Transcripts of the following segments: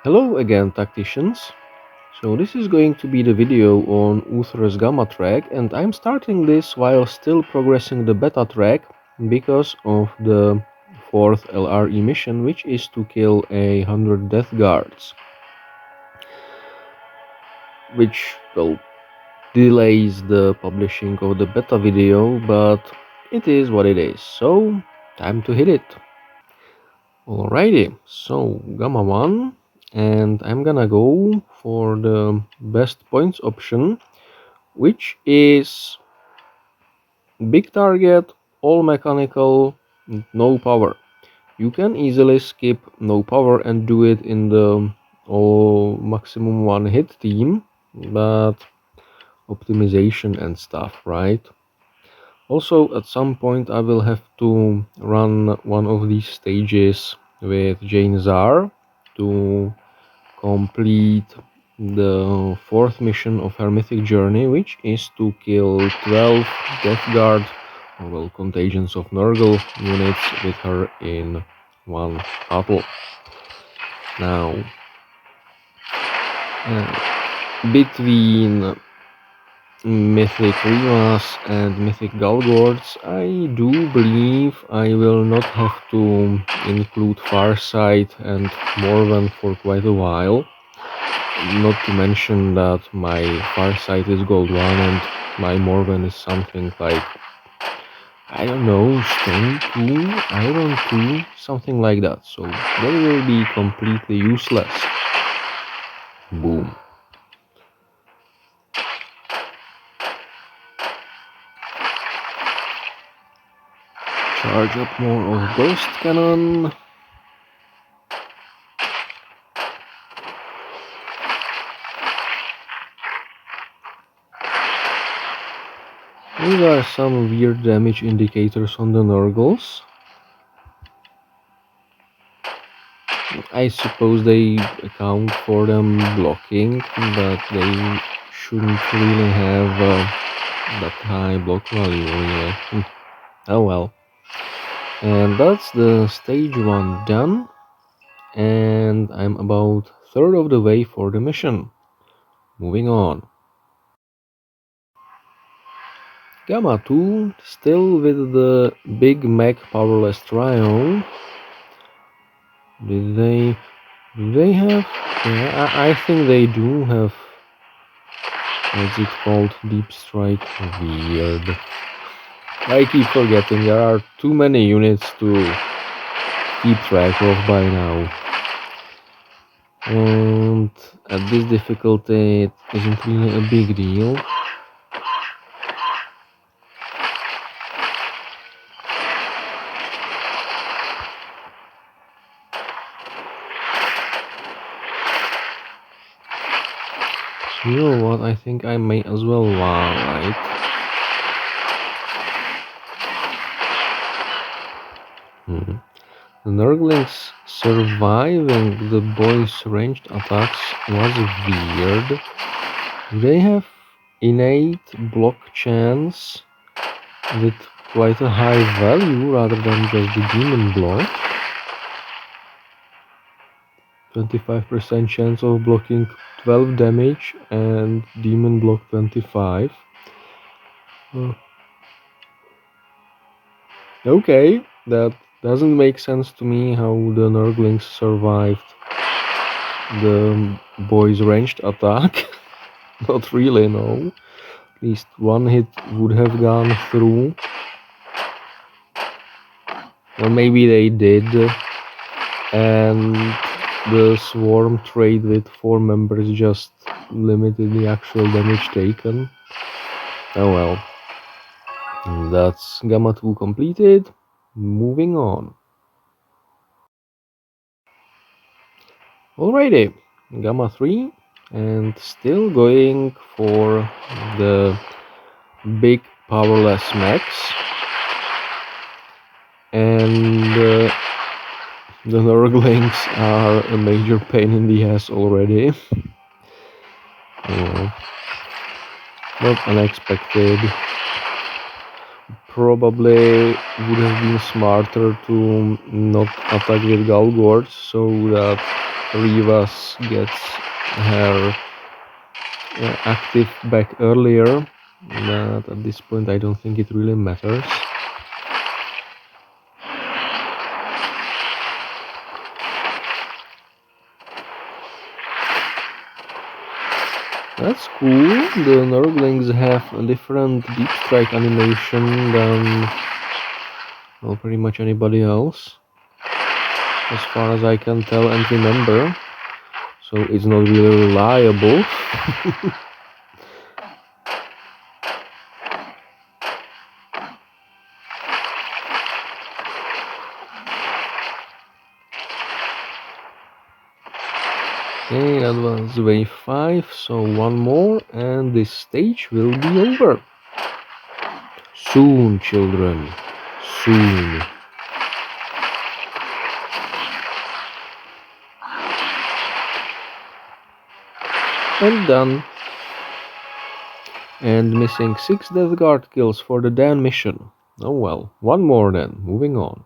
Hello again, tacticians. So this is going to be the video on Uthar's Gamma track, and I'm starting this while still progressing the beta track because of the fourth LRE mission, which is to kill 100 death guards, which well delays the publishing of the beta video, but it is what it is. So time to hit it. Alrighty, so Gamma 1, and I'm gonna go for the best points option, which is big target, all mechanical, no power. You can easily skip no power and do it in the all maximum one hit team, but optimization and stuff, right? Also, at some point I will have to run one of these stages with Jane Zar to complete the fourth mission of her mythic journey, which is to kill 12 Death Guard, or well, contagions of Nurgle units with her in one battle. Now, between Mythic Rivas and Mythic Galgords, I do believe I will not have to include Farsight and Morven for quite a while. Not to mention that my Farsight is Gold 1 and my Morven is something like, I don't know, Stone 2, Iron 2, something like that. So they will be completely useless. Boom. Charge up more of Burst Cannon. These are some weird damage indicators on the Nurgles. I suppose they account for them blocking, but they shouldn't really have that high block value, really. Oh well. And that's the stage 1 done, and I'm about third of the way for the mission. Moving on. Gamma 2, still with the Big Mech powerless trio. Do they have? Yeah, I think they do have. What's it called? Deep Strike. Weird. I keep forgetting there are too many units to keep track of by now. And at this difficulty, it isn't really a big deal. You know what? I think I may as well right? The Nurglings surviving the boys' ranged attacks was weird. They have innate block chance with quite a high value rather than just the demon block. 25% chance of blocking 12 damage and demon block 25. Okay, that doesn't make sense to me how the Nurglings survived the boys' ranged attack. Not really, no. At least one hit would have gone through. Or maybe they did. And the swarm trade with 4 members just limited the actual damage taken. Oh well. That's Gamma 2 completed. Moving on. Alrighty, Gamma 3, and still going for the big powerless mechs. And the Nurglings are a major pain in the ass already. Not unexpected. Probably would have been smarter to not attack with Galgords so that Rivas gets her active back earlier, but at this point I don't think it really matters. That's cool. The Nurglings have a different deep strike animation than, well, pretty much anybody else, as far as I can tell and remember. So it's not really reliable. Okay, that was wave 5, so one more and this stage will be over. Soon, children, soon. And done. And missing 6 Death Guard kills for the Dan mission. Oh well, one more then, moving on.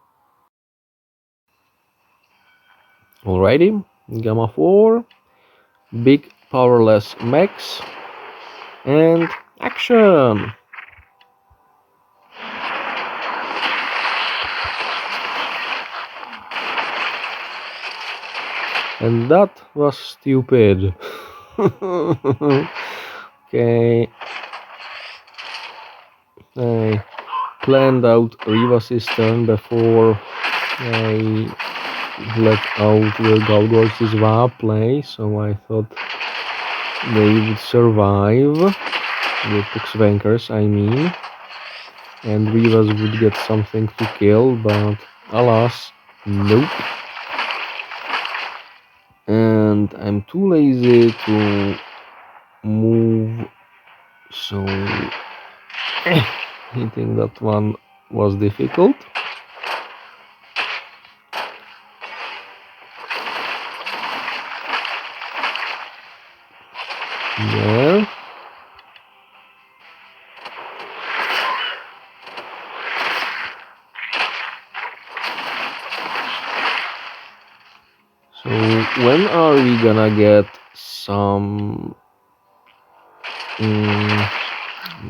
Alrighty, Gamma 4, big powerless mechs, and action! And that was stupid. Okay. I planned out Rivas' turn before I let out the Galgor's Zwa play, so I thought they would survive, the Tuxvankers I mean, and Rivas would get something to kill, but alas, nope. And I'm too lazy to move, so hitting that one was difficult. There. So when are we gonna get some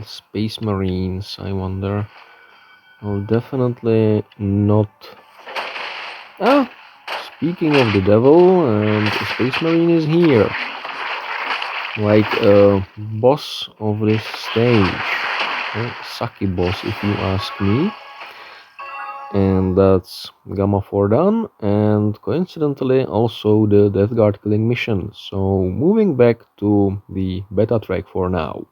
Space Marines, I wonder? Well, definitely not. Ah, speaking of the devil, and Space Marine is here. Like a boss of this stage. A sucky boss, if you ask me. And that's Gamma 4 done, and coincidentally also the Death Guard killing mission. So moving back to the beta track for now.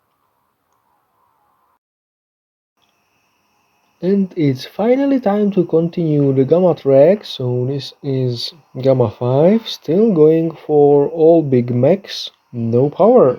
And it's finally time to continue the Gamma track, so this is Gamma 5, still going for all big mechs, no power.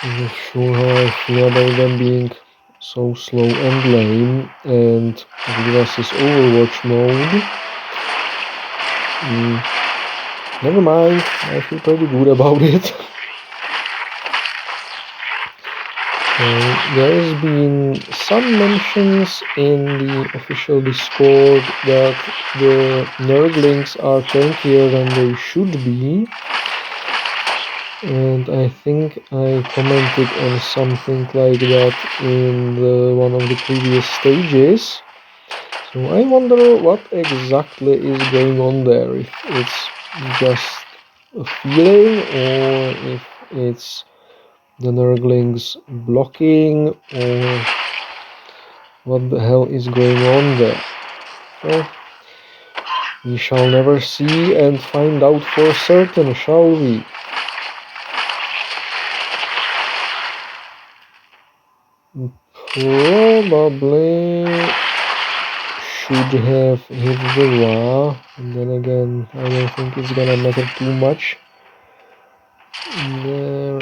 I'm not sure how I feel about them being so slow and lame, and Rivas is Overwatch mode. Never mind, I feel pretty good about it. There has been some mentions in the official Discord that the Nerdlings are tankier than they should be. And I think I commented on something like that in one of the previous stages. So I wonder what exactly is going on there. If it's just a feeling or if it's the Nurglings blocking or what the hell is going on there. Well, we shall never see and find out for certain, shall we? Probably should have hit the Ra, and then again, I don't think it's gonna matter too much. There.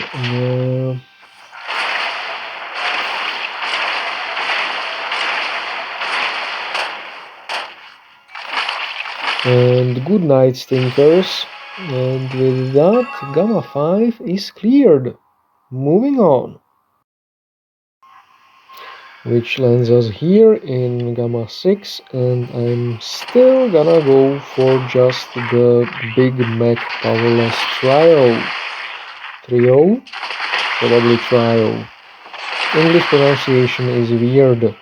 And good night, stinkers. And with that, Gamma 5 is cleared. Moving on. Which lands us here in Gamma 6, and I'm still gonna go for just the Big Mech Powerless Trio. Trio? Probably Trio. English pronunciation is weird.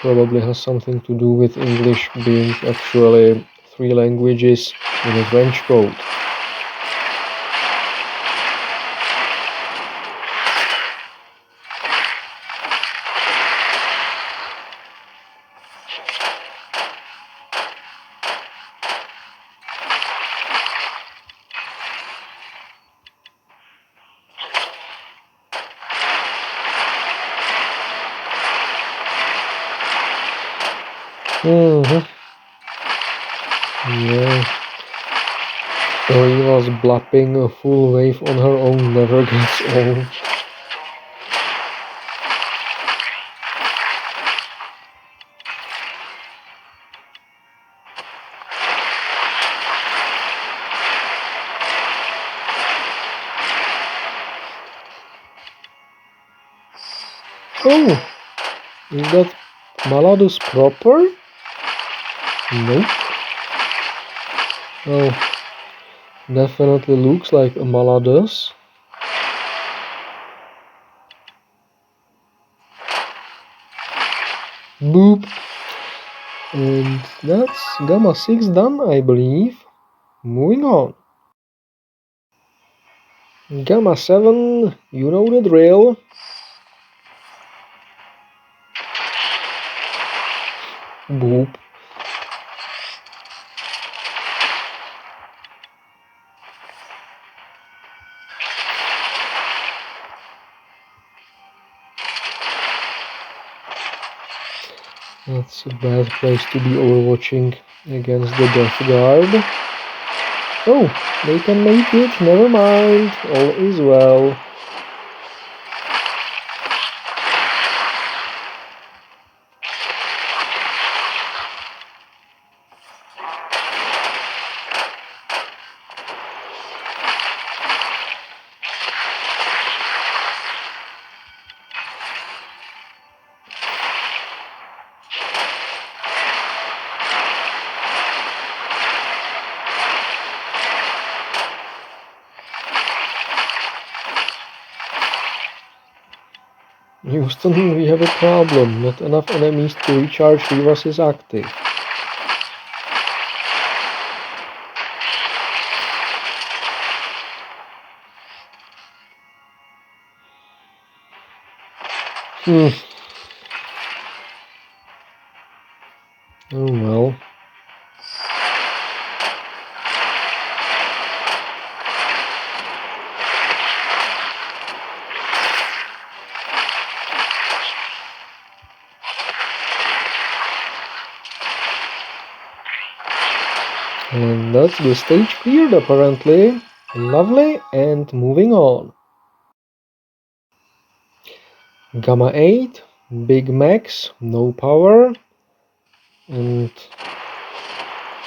Probably has something to do with English being actually 3 languages in a trench coat. Yeah. Riva's blapping a full wave on her own never gets old. Oh, is that Maladus proper? Nope. Oh, definitely looks like a Maladus. Boop. And that's Gamma 6 done, I believe. Moving on. Gamma 7, you know the drill. Boop. That's a bad place to be overwatching against the Death Guard. Oh, they can make it, never mind, all is well. Houston, we have a problem. Not enough enemies to recharge Rivas is active. Oh well. And that's the stage cleared apparently. Lovely, and moving on. Gamma 8, Big Mechs, no power. And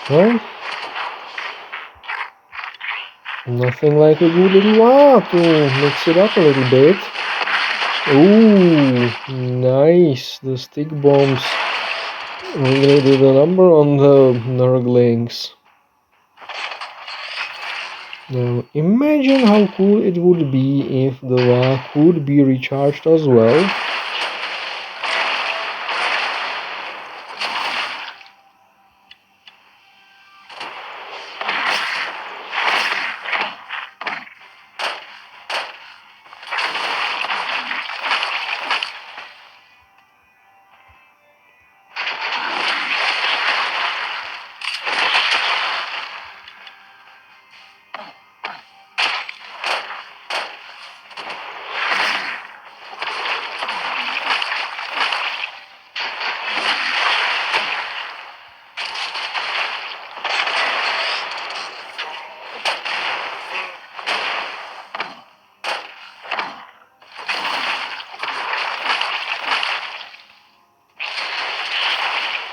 well, nothing like a good little while to mix it up a little bit. Ooh, nice. The stick bombs really did a number on the Nurglings. Now imagine how cool it would be if the Va could be recharged as well.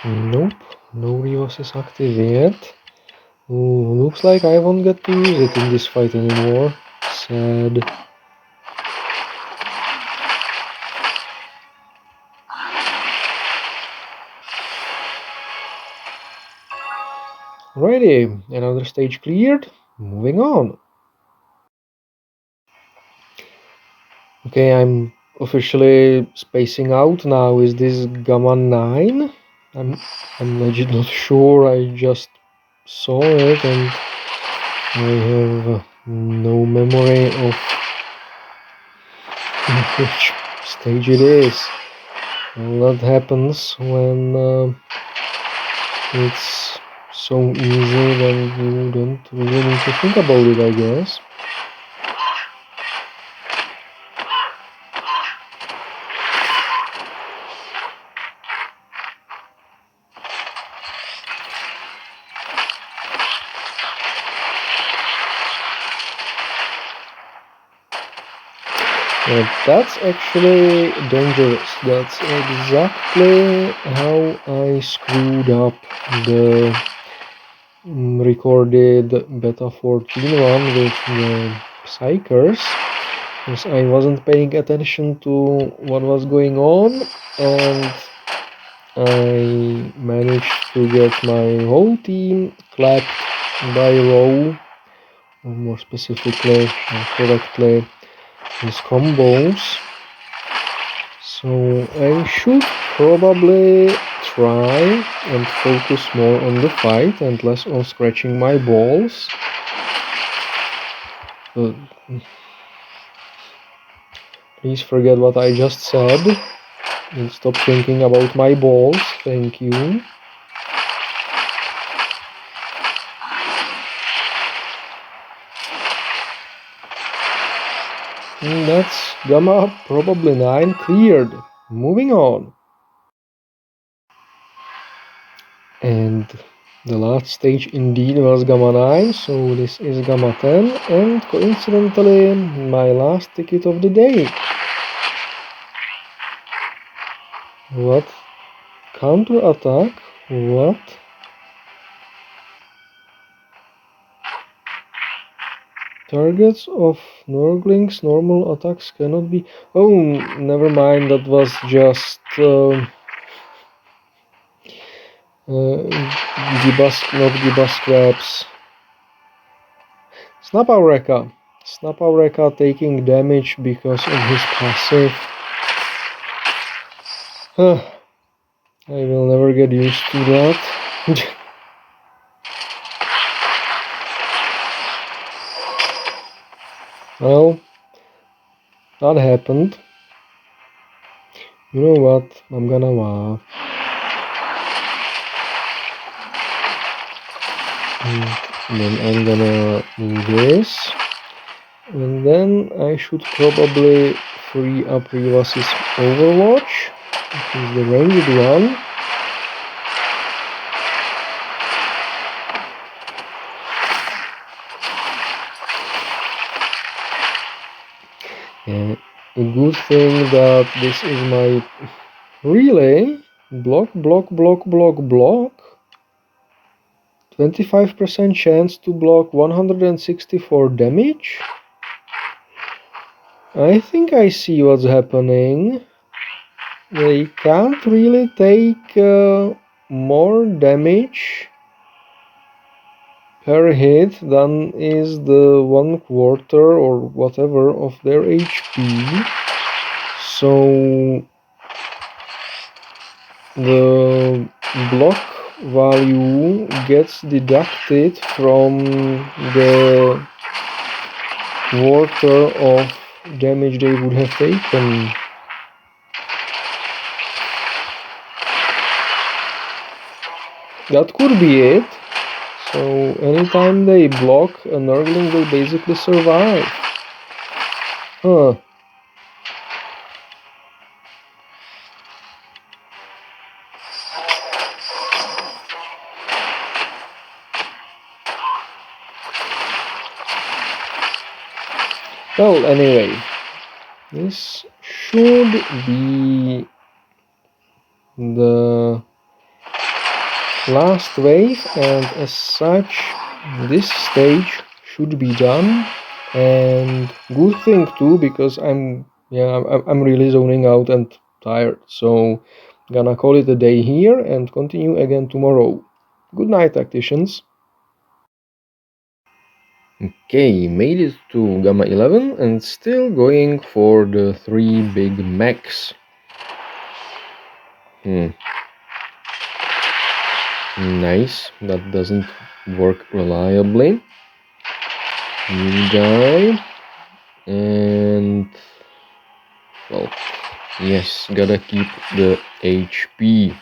Nope, no reverse is active yet. Ooh, looks like I won't get to use it in this fight anymore. Sad. Righty, another stage cleared. Moving on. Okay, I'm officially spacing out now. Is this Gamma 9? I'm legit not sure. I just saw it and I have no memory of which stage it is. Well, that happens when it's so easy that you don't really need to think about it, I guess. That's actually dangerous. That's exactly how I screwed up the recorded beta 14 one with the Psychers, because I wasn't paying attention to what was going on, and I managed to get my whole team clapped by Row, or more specifically, correctly, his combos. So I should probably try and focus more on the fight and less on scratching my balls. Please forget what I just said and stop thinking about my balls. Thank you. And that's Gamma probably 9 cleared. Moving on. And the last stage indeed was Gamma 9, so this is Gamma 10, and coincidentally my last ticket of the day. What? Counter attack? What? Targets of Nurgling's normal attacks cannot be... Oh, never mind, that was just... not Gibas Crabs. Snap Aureka. Snap Aureka taking damage because of his passive. I will never get used to that. Well, that happened. You know what? I'm gonna laugh. And then I'm gonna do this. And then I should probably free up Rivas's Overwatch, which is the ranged one. And a good thing that this is my relay. Block, block, block, block, block. 25% chance to block 164 damage. I think I see what's happening. They can't really take more damage per hit than is the 1/4 or whatever of their HP. So the block value gets deducted from the quarter of damage they would have taken. That could be it. So anytime they block, a Nurgling will basically survive. Huh. Well, anyway, this should be the last wave, and as such this stage should be done. And good thing too, because I'm really zoning out and tired, so gonna call it a day here and continue again tomorrow. Good night, tacticians. Okay, made it to Gamma 11 and still going for the 3 Big Mechs. Nice, that doesn't work reliably. New guy. And well, yes, gotta keep the HP.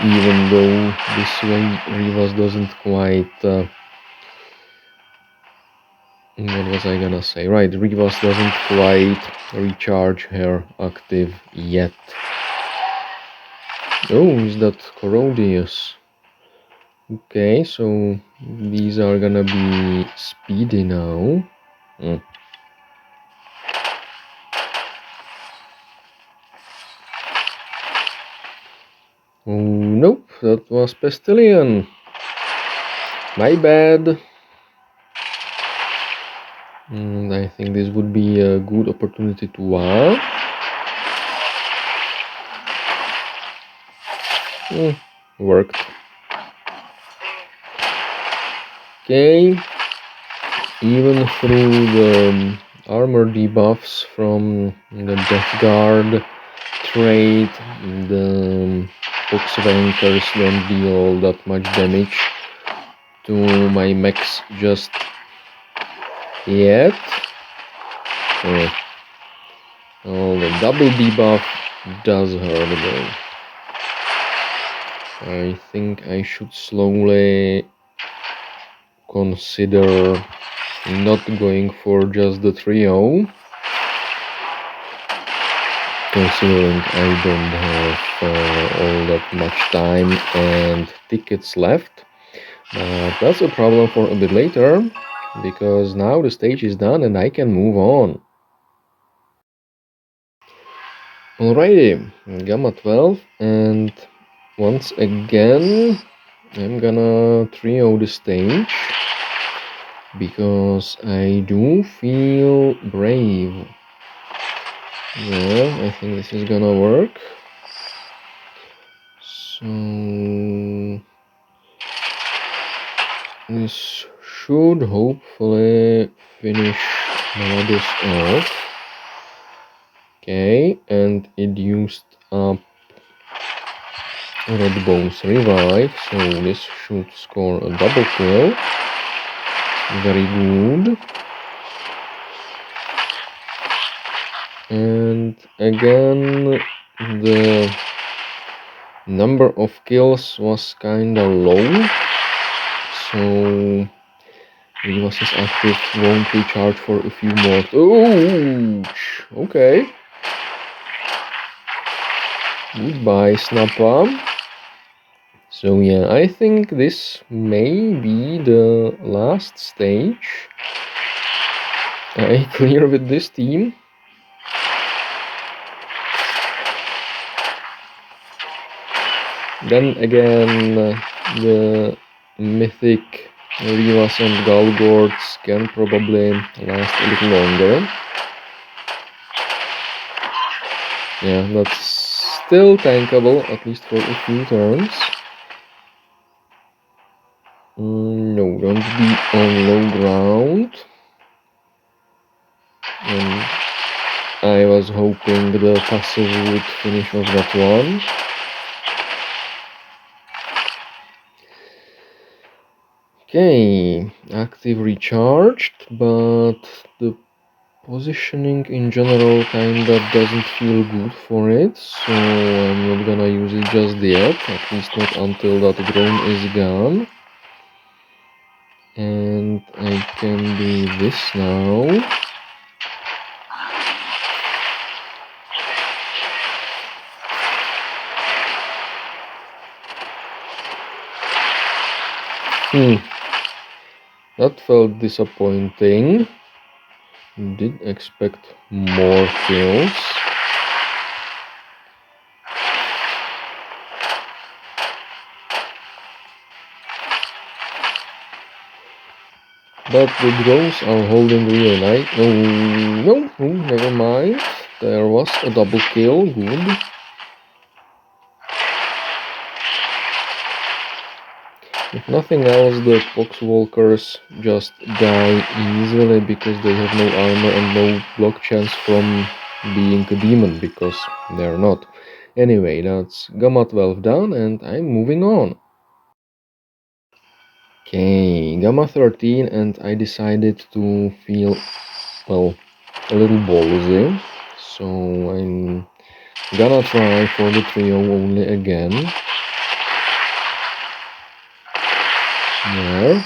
Even though this way Rivas doesn't quite what was I gonna say? Right, Rivas doesn't quite recharge her active yet. Oh, is that Corodius? Okay, so these are gonna be speedy now. Oh, nope, that was Pestillion. My bad. And I think this would be a good opportunity to wow. Worked. Okay. Even through the armor debuffs from the Death Guard trait, the box of anchors don't deal that much damage to my mechs just yet. Oh, the double debuff does hurt though. I think I should slowly consider not going for just the trio, considering I don't have all that much time and tickets left. But that's a problem for a bit later, because now the stage is done and I can move on. Alrighty, Gamma 12, and once again I'm gonna trio the stage because I do feel brave. Yeah, I think this is gonna work. So this should hopefully finish Maladus off. Okay, and it used up Red Bone's revive, so this should score a double kill. Very good. And again, the number of kills was kinda low, so Rivas's active won't recharge for a few more. Ouch! Okay. Goodbye, Snappa. So yeah, I think this may be the last stage I clear with this team. Then again, the mythic Rivas and Galgords can probably last a little longer. Yeah, that's still tankable, at least for a few turns. No, don't be on low ground. And I was hoping the passive would finish off that one. Okay, active recharged, but the positioning in general kinda doesn't feel good for it, so I'm not gonna use it just yet, at least not until that drone is gone. And I can do this now. That felt disappointing. Did expect more kills. but the drones are holding really nice. No, never mind. There was a double kill, good. If nothing else, the Poxwalkers just die easily because they have no armor and no block chance from being a demon, because they're not. Anyway, that's Gamma 12 done, and I'm moving on. Okay, Gamma 13, and I decided to feel, well, a little ballsy. So I'm gonna try for the trio only again. There.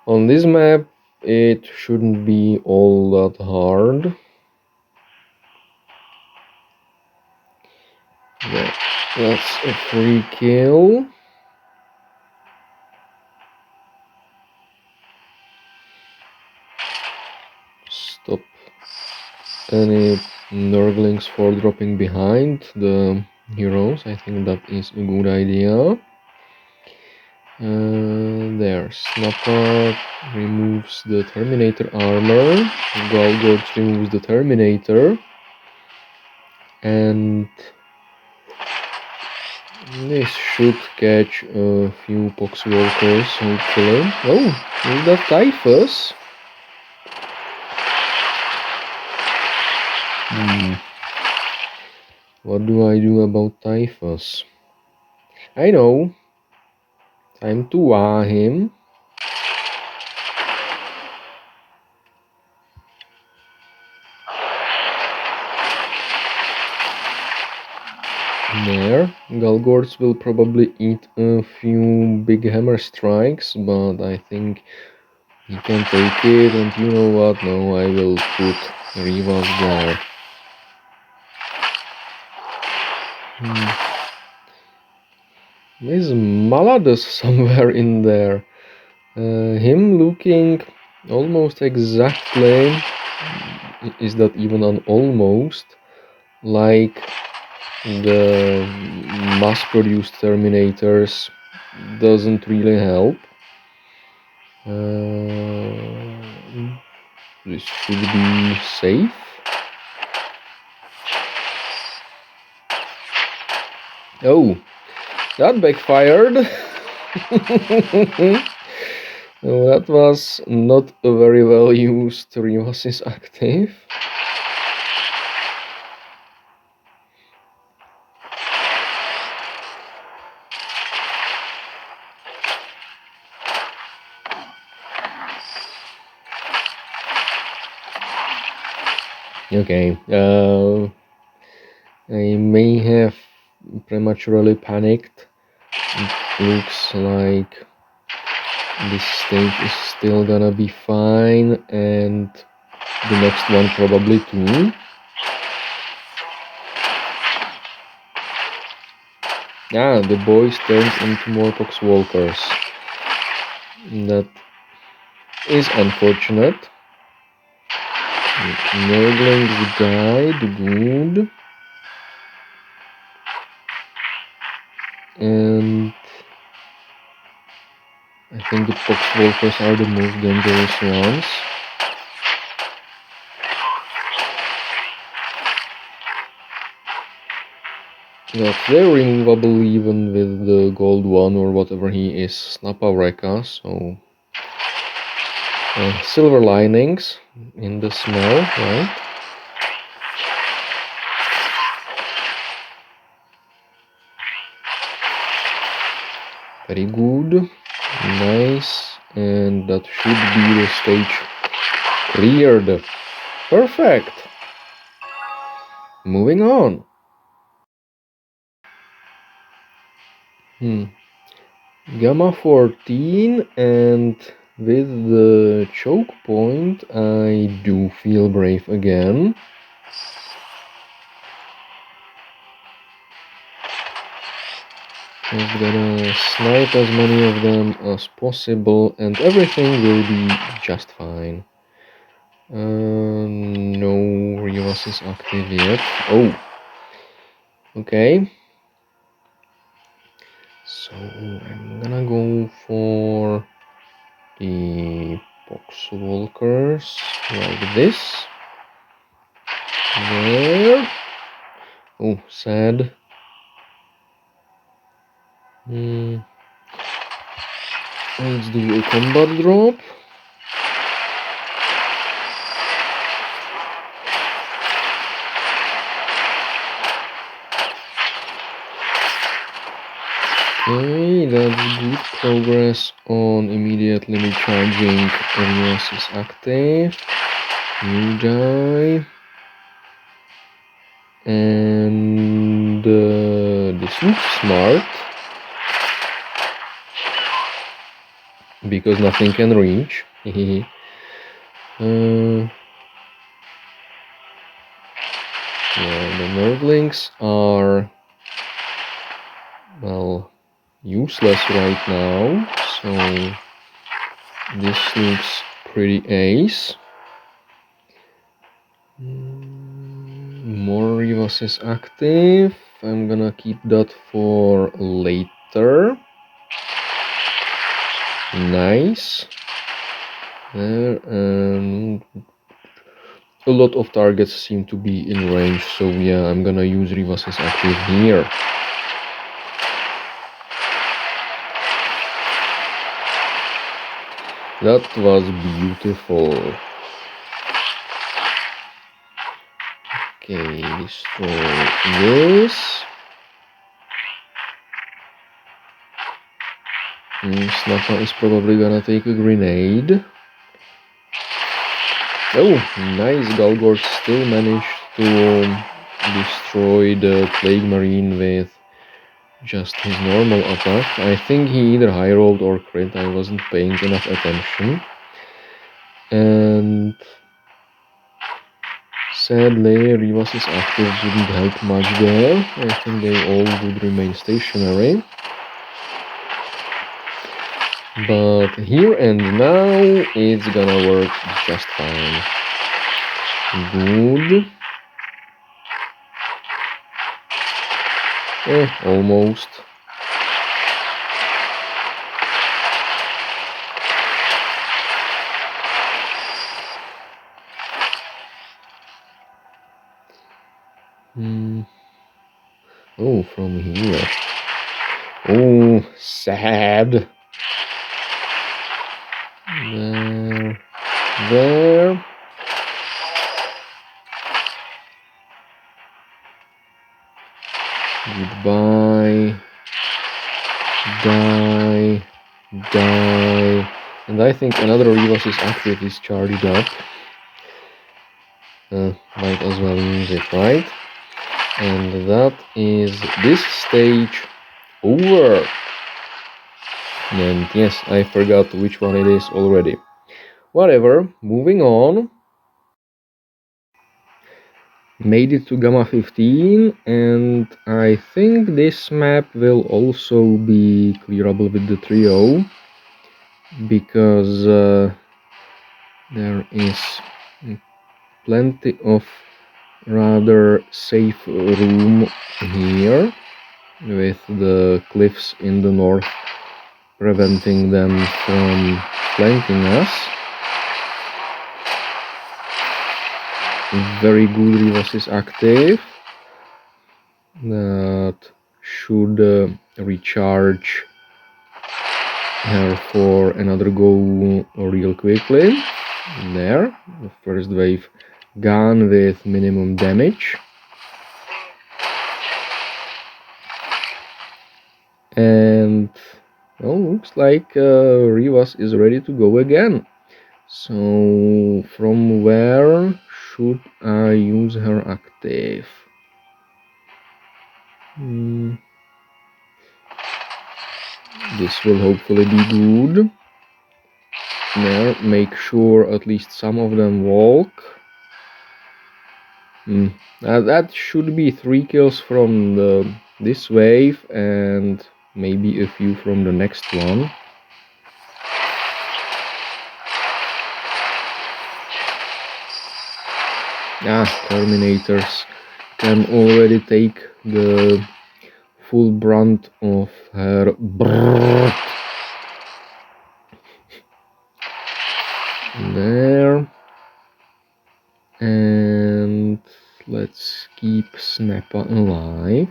On this map, it shouldn't be all that hard. Yeah, that's a free kill. Stop any Nurglings for dropping behind the heroes. I think that is a good idea. There, Snapper removes the Terminator armor. Galgorch removes the Terminator. And this should catch a few Poxwalkers, hopefully. Oh, is that Typhus? What do I do about Typhus? I know. Time to wah him. There. Galgorts will probably eat a few big hammer strikes, but I think he can take it, and you know what? No, I will put Rivas there. There's Maladus somewhere in there. Him looking almost exactly, is that even an almost, like the mass-produced Terminators, doesn't really help. This should be safe. Oh, that backfired. No, that was not a very well used Rivas active. Okay, I may have prematurely panicked. It looks like this stage is still gonna be fine, and the next one probably too. Ah, the boys turned into more Poxwalkers. That is unfortunate. Nurglings died, good. And I think the Poxwalkers are the most dangerous ones. Yeah, they're removable even with the gold one or whatever he is, Snapavreka, so... silver linings in the smell, right? Very good, nice, and that should be the stage cleared. Perfect! Moving on. Gamma 14, and with the choke point I do feel brave again. I'm gonna snipe as many of them as possible and everything will be just fine. No Rivas is active yet. Oh, okay. So I'm gonna go for the box walkers like this. There. Oh, sad. Let's do a combat drop. Okay, that's good progress on immediately recharging Rivas is active. New die. And this looks smart. Because nothing can reach. Yeah, the nerdlings are, well, useless right now, so this looks pretty ace. More Rivas is active. I'm gonna keep that for later. Nice. There, and a lot of targets seem to be in range, so yeah, I'm gonna use Rivas is active here. That was beautiful. Okay, destroy this. Snappa is probably gonna take a grenade. Oh, nice. Galgor still managed to destroy the Plague Marine with just his normal attack. I think he either high rolled or crit, I wasn't paying enough attention. And sadly, Rivas is active didn't help much there. I think they all would remain stationary. But here and now, it's gonna work just fine. Good. Almost. Oh, from here. Oh, sad. There. Goodbye. Die. Die. And I think another Rivas is active, is charged up. Might as well use it, right? And that is this stage over. And yes, I forgot which one it is already. Whatever, moving on. Made it to Gamma 15, and I think this map will also be clearable with the trio, because there is plenty of rather safe room here, with the cliffs in the north preventing them from flanking us. Very good Rivas is active. That should recharge her for another go real quickly. There, the first wave gone with minimum damage. And well, looks like Rivas is ready to go again. So from where should I use her active? This will hopefully be good. There, make sure at least some of them walk. That should be 3 kills from this wave and maybe a few from the next one. Terminators can already take the full brunt of her brrr. There. And let's keep Snappa alive.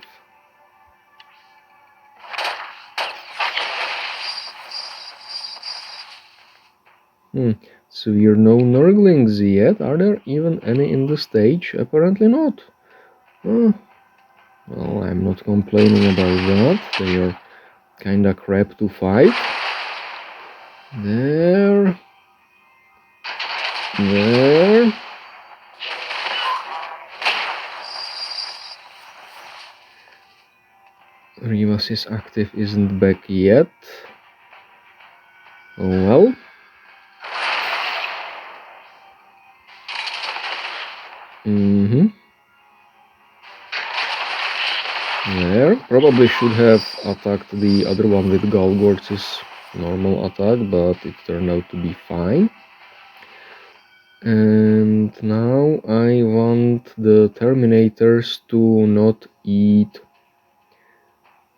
Severe no Nurglings yet. Are there even any in the stage? Apparently not. Well, I'm not complaining about that. They are kinda crap to fight. There. There. Rivas's active isn't back yet. Oh well. There. Probably should have attacked the other one with Galgortz's normal attack, but it turned out to be fine. And now I want the Terminators to not eat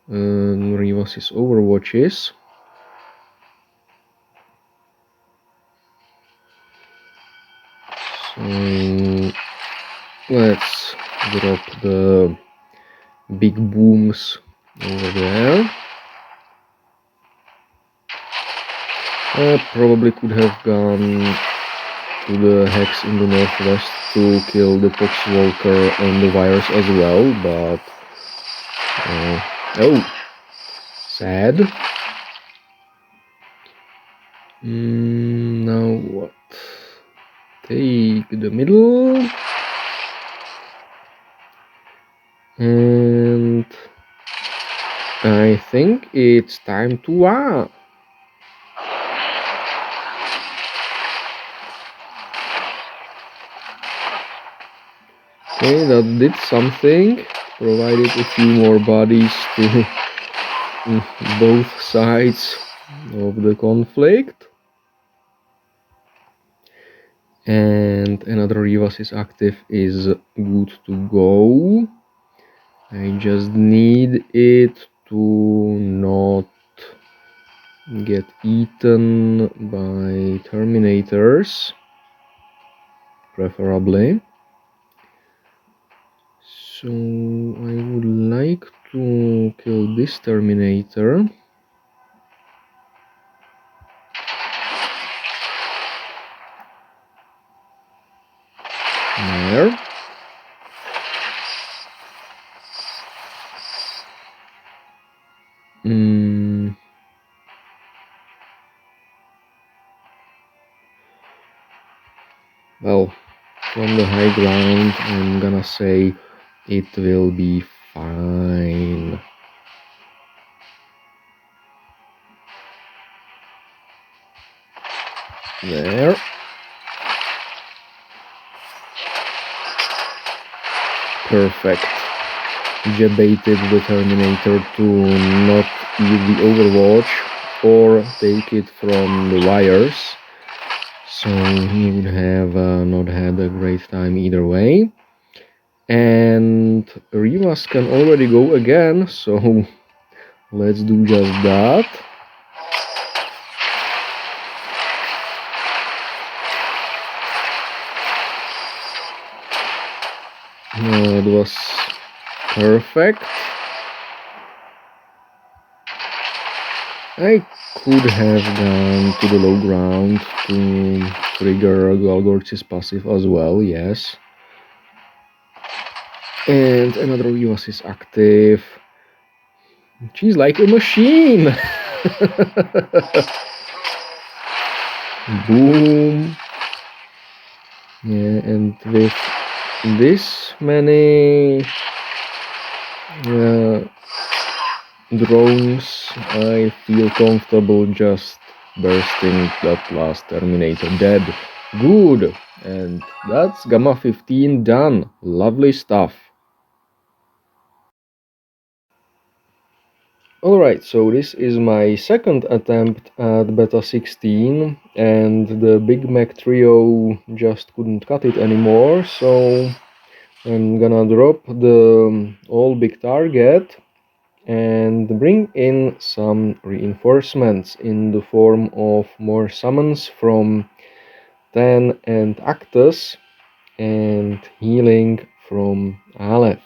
Rivas's Overwatches. So let's drop the big booms over there. I probably could have gone to the Hex in the northwest to kill the Poxwalker on the wires as well, but oh, sad. Now what? Take the middle, and I think it's time to wow. Okay, that did something. Provided a few more bodies to both sides of the conflict. And another Rivas's active is good to go. I just need it to not get eaten by Terminators, preferably. So I would like to kill this Terminator. There. Well, from the high ground, I'm gonna say it will be fine. There. Perfect. Jebaited the Terminator to not eat the Overwatch or take it from the wires. So he would have not had a great time either way. And Rivas can already go again, so let's do just that. It was perfect. I could have gone to the low ground to trigger Galgortz's passive as well, yes. And another Rivas is active. She's like a machine! Boom! Yeah, and with this many drones, I feel comfortable just bursting that last Terminator dead. Good! And that's Gamma 15 done. Lovely stuff. Alright, so this is my second attempt at Beta 16, and the Big Mech trio just couldn't cut it anymore, so I'm gonna drop the All Big target and bring in some reinforcements in the form of more summons from Tan and Actus and healing from Aleph.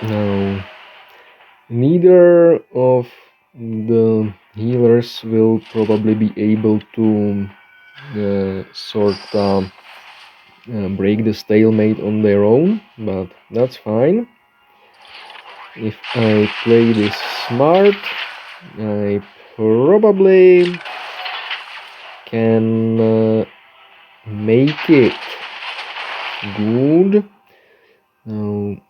Now, neither of the healers will probably be able to break the stalemate on their own, but that's fine. If I play this smart, I probably can make it good. Now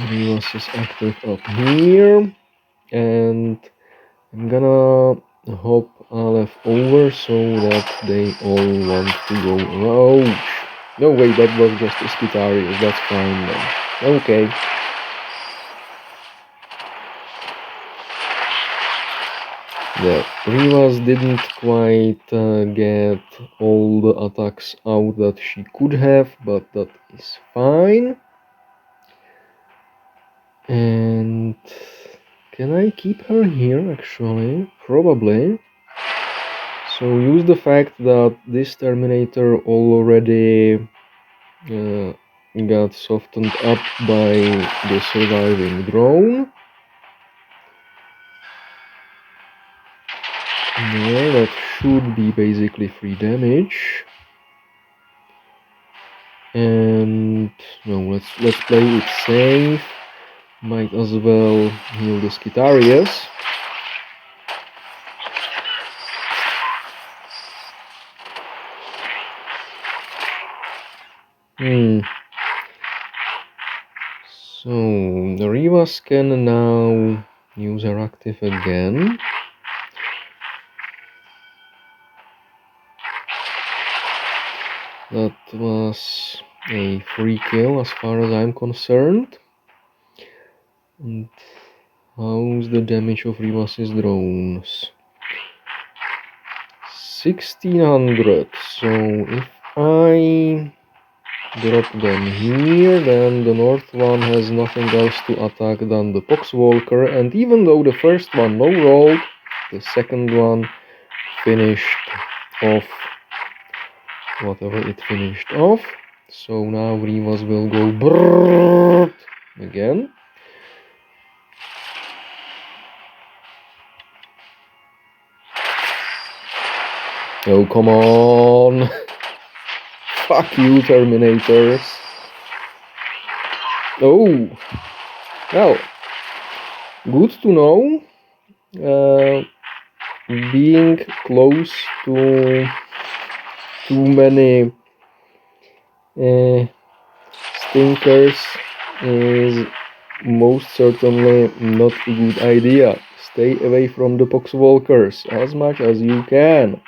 Rivas is active up here, and I'm gonna hop Aleph over so that they all want to go around. No, wait, that was just a Skitarius, that's fine then. Okay. Yeah, Rivas didn't quite get all the attacks out that she could have, but that is fine. And can I keep her here actually? Probably. So use the fact that this Terminator already got softened up by the surviving drone. Yeah, that should be basically free damage. And no, let's play it safe. Might as well heal the Skitarius. So the Rivas can now use her active again. That was a free kill as far as I'm concerned. And how's the damage of Rivas's drones? 1600. So if I drop them here, then the north one has nothing else to attack than the Poxwalker, and even though the first one low rolled, the second one finished off whatever it finished off. So now Rivas will go brrrr again. Oh, come on. Fuck you, Terminators. Oh, well, good to know. Being close to too many stinkers is most certainly not a good idea. Stay away from the Poxwalkers as much as you can.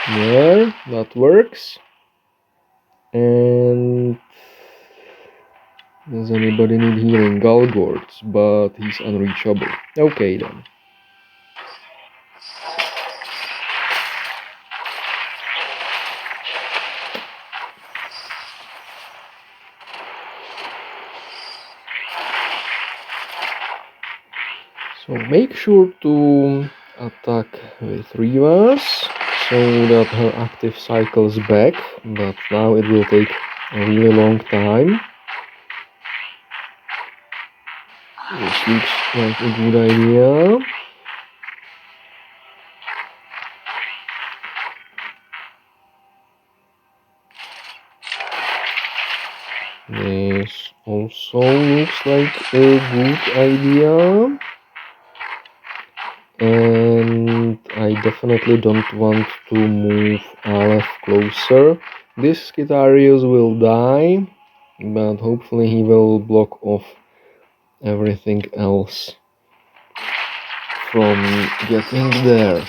Yeah, that works. And does anybody need healing? Galgords, but he's unreachable. Okay then. So make sure to attack with Rivas so that her active cycles back, but now it will take a really long time. This looks like a good idea. This also looks like a good idea. And I definitely don't want to move Aleph closer. This Skitarius will die, but hopefully he will block off everything else from getting there.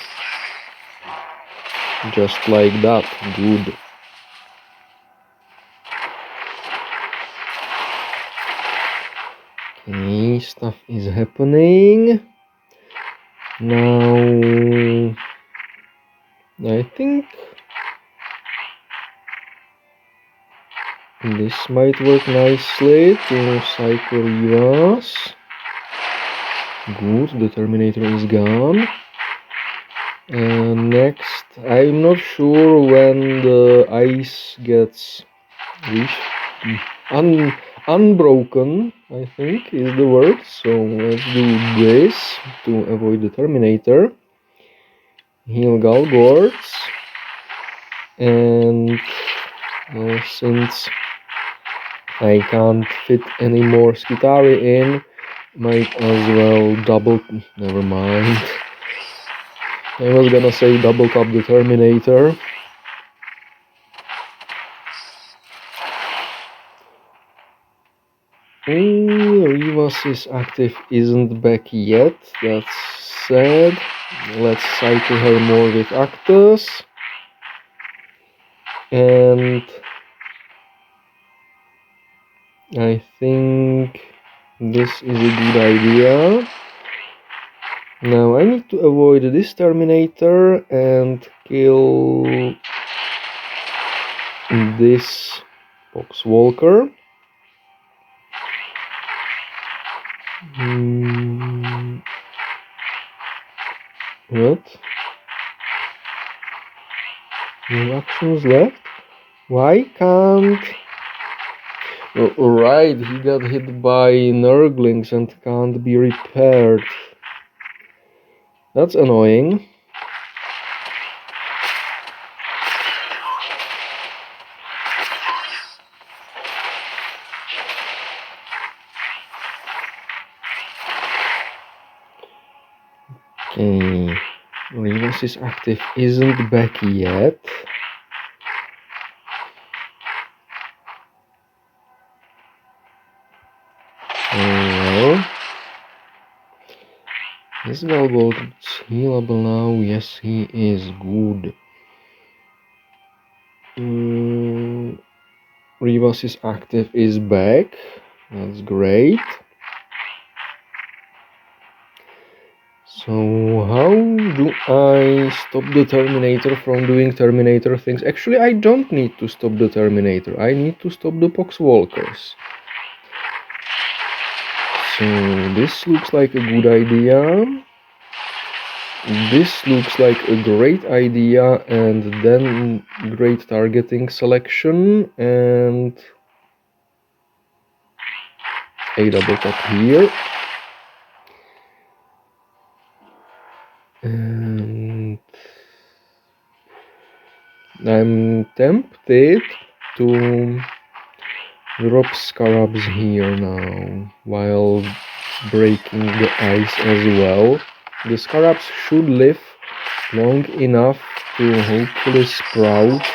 Just like that. Good. Okay, stuff is happening. Now I think This might work nicely to cycle Rivas. Good, the Terminator is gone. And next, I'm not sure when the ice gets reached. Unbroken, I think, is the word. So let's do this to avoid the Terminator. Heal Galgords. And well, since I can't fit any more Skitari in, might as well double... never mind. I was gonna say double tap the Terminator. Rivas' active isn't back yet, that's sad. Let's cycle her more with Actus. And I think this is a good idea. Now I need to avoid this Terminator and kill this Poxwalker. What? No actions left? Why can't... Right, he got hit by Nurglings and can't be repaired. That's annoying. Okay, Rivas' active isn't back yet. Well, is Galgord healable now? Yes, he is. Good. Rivas' active is back. That's great. So how do I stop the Terminator from doing Terminator things? Actually, I don't need to stop the Terminator. I need to stop the Poxwalkers. So this looks like a good idea. This looks like a great idea, and then great targeting selection, and a double tap here. And I'm tempted to drop Scarabs here now, while breaking the ice as well. The Scarabs should live long enough to hopefully sprout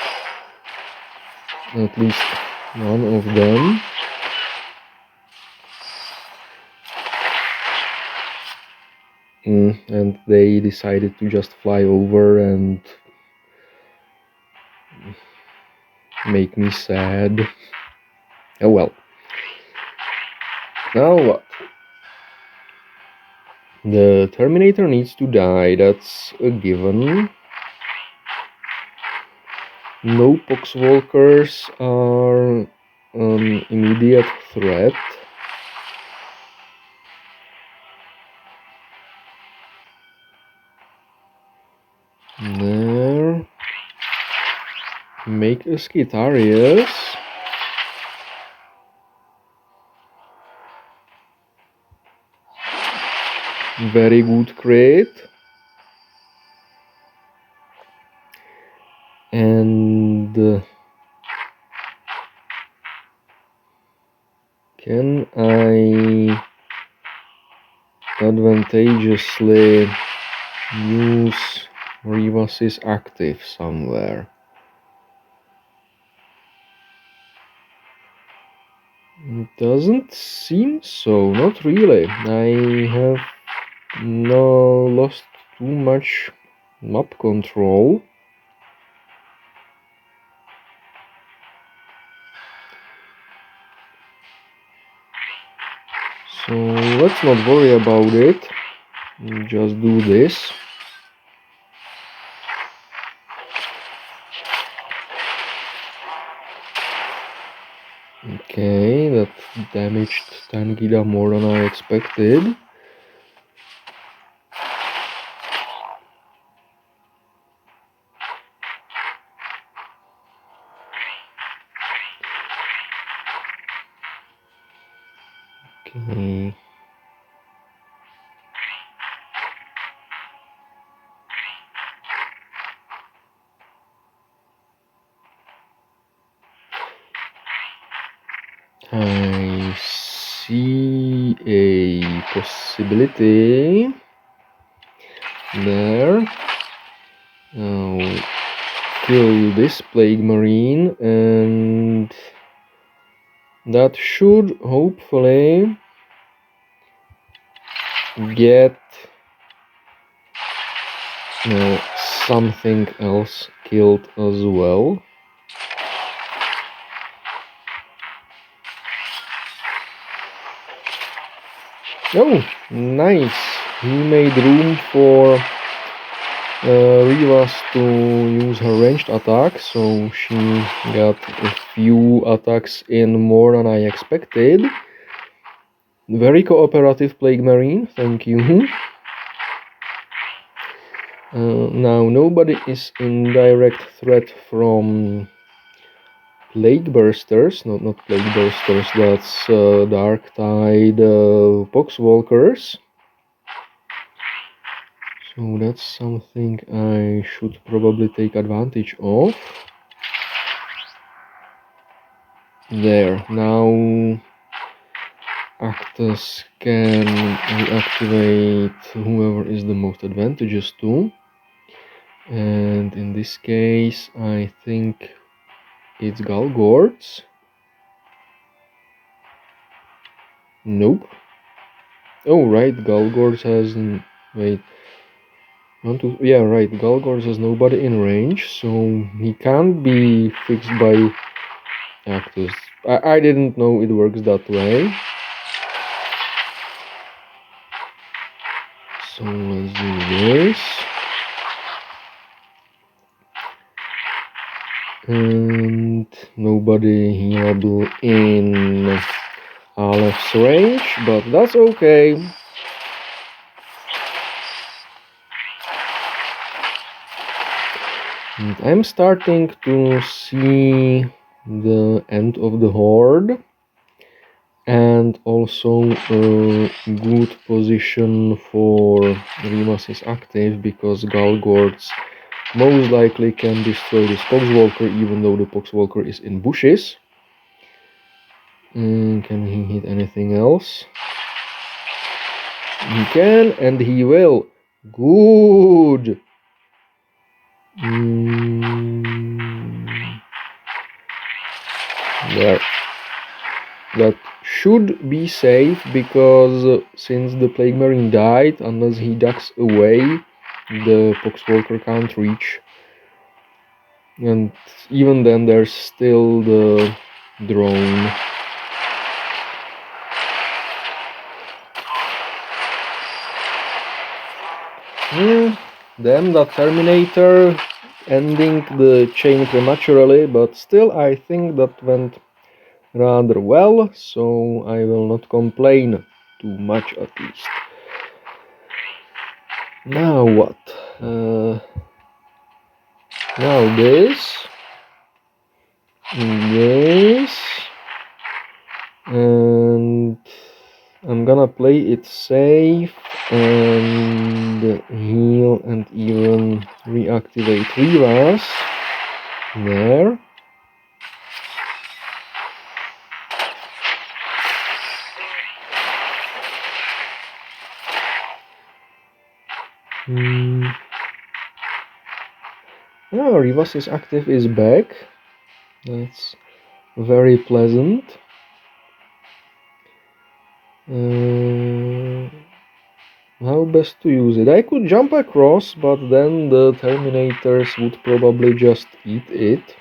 at least one of them. And they decided to just fly over and make me sad. Oh well. Now what? The Terminator needs to die, that's a given. No Poxwalkers are an immediate threat. There. Make a Skitarius. Very good crit. And can I advantageously use Rivas' active somewhere? It doesn't seem so, not really. I have lost too much map control. So let's not worry about it. Just do this. Okay, that damaged Tangida more than I expected. Okay. I see a possibility there. Now kill this Plague Marine, and that should hopefully get something else killed as well. Oh, nice! He made room for Rivas to use her ranged attack, so she got a few attacks in more than I expected. Very cooperative Plague Marine, thank you. Now nobody is in direct threat from Plague Bursters, not Plague Bursters, that's Dark Tide Poxwalkers. So that's something I should probably take advantage of. There, now Actus can reactivate whoever is the most advantageous to. And in this case, I think it's Galgords. Nope. Oh, right, Galgords has... Wait. Yeah, right, Galgords has nobody in range, so he can't be fixed by Actus. I didn't know it works that way. So let's do this. And nobody healable in Aleph's range, but that's okay. And I'm starting to see the end of the horde, and also a good position for Rimas' active, because Galgords most likely can destroy this Poxwalker, even though the Poxwalker is in bushes. Can he hit anything else? He can, and he will. Good! There. That should be safe, because since the Plague Marine died, unless he ducks away, the Poxwalker can't reach. And even then there's still the drone. Damn that Terminator, ending the chain prematurely, but still I think that went rather well, so I will not complain too much at least. Now what? Now this, and I'm gonna play it safe and heal and even reactivate Rivas. There. Oh, Rivas' active is back. That's very pleasant. How best to use it? I could jump across, but then the Terminators would probably just eat it.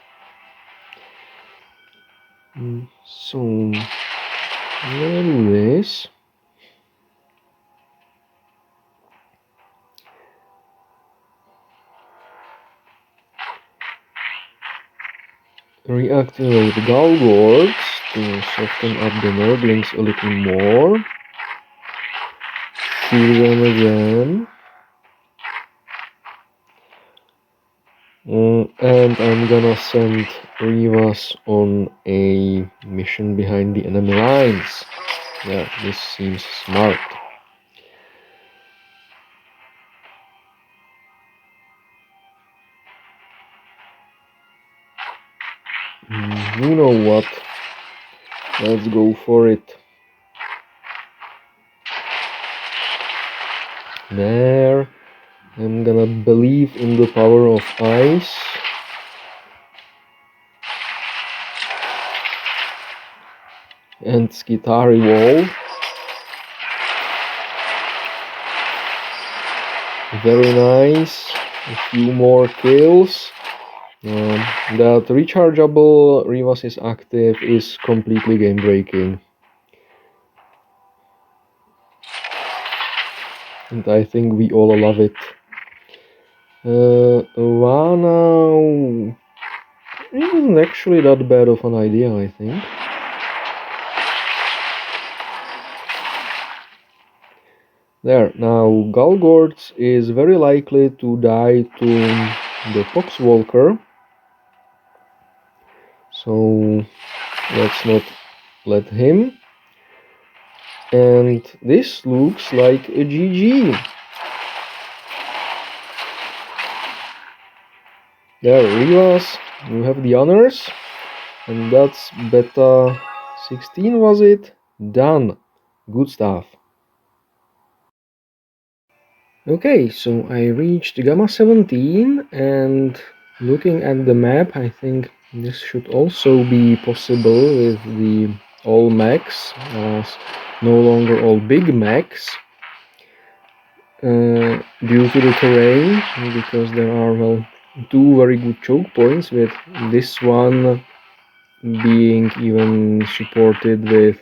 So, I'm gonna do this. Reactivate Galgords to soften up the Nurglings a little more. Shoot them again. And I'm gonna send Rivas on a mission behind the enemy lines. Yeah, this seems smart. You know what? Let's go for it. There. I'm gonna believe in the power of ice. And Skitari Wall. Very nice. A few more kills. That rechargeable Rivas is active is completely game breaking. And I think we all love it. Vana isn't actually that bad of an idea, I think. There, now Galgorts is very likely to die to the Poxwalker. So let's not let him. And this looks like a GG. There, Rivas, you have the honors. And that's beta 16, was it? Done. Good stuff. Okay, so I reached Gamma 17, and looking at the map, I think this should also be possible with the All Mechs, as no longer All Big Mechs, due to the terrain, because there are, well, two very good choke points, with this one being even supported with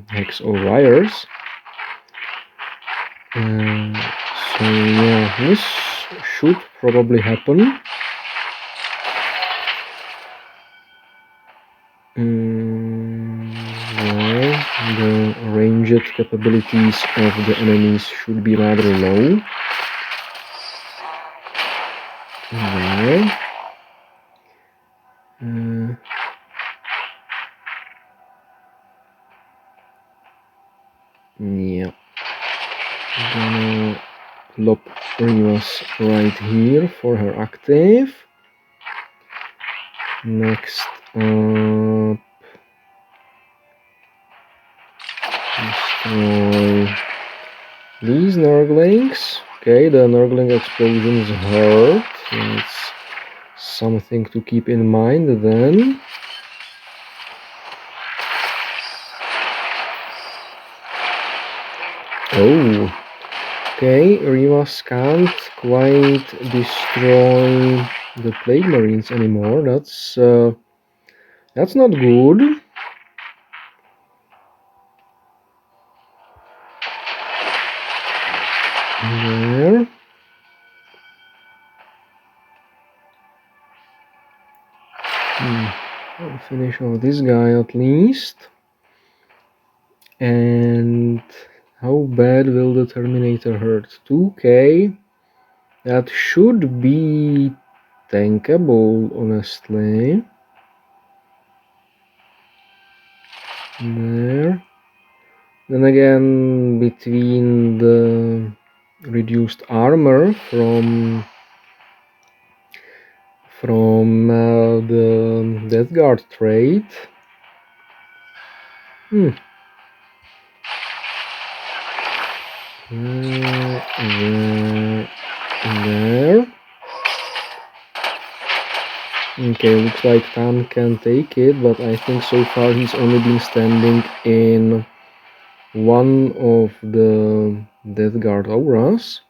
Hex or Wires. So yeah, this should probably happen. Well, the ranged capabilities of the enemies should be rather low. There. Yeah. Gonna plop Rivas right here for her active. Next up, destroy these Nurglings. Okay, the Nurgling explosions hurt. It's something to keep in mind then. Oh, okay, Rivas can't quite destroy the Plague Marines anymore. That's not good. There. I'll finish off this guy at least. And how bad will the Terminator hurt? 2k. That should be tankable, honestly. There. Then again, between the reduced armor from the Death Guard trait. There. Okay, looks like Tam can take it, but I think so far he's only been standing in one of the Death Guard auras.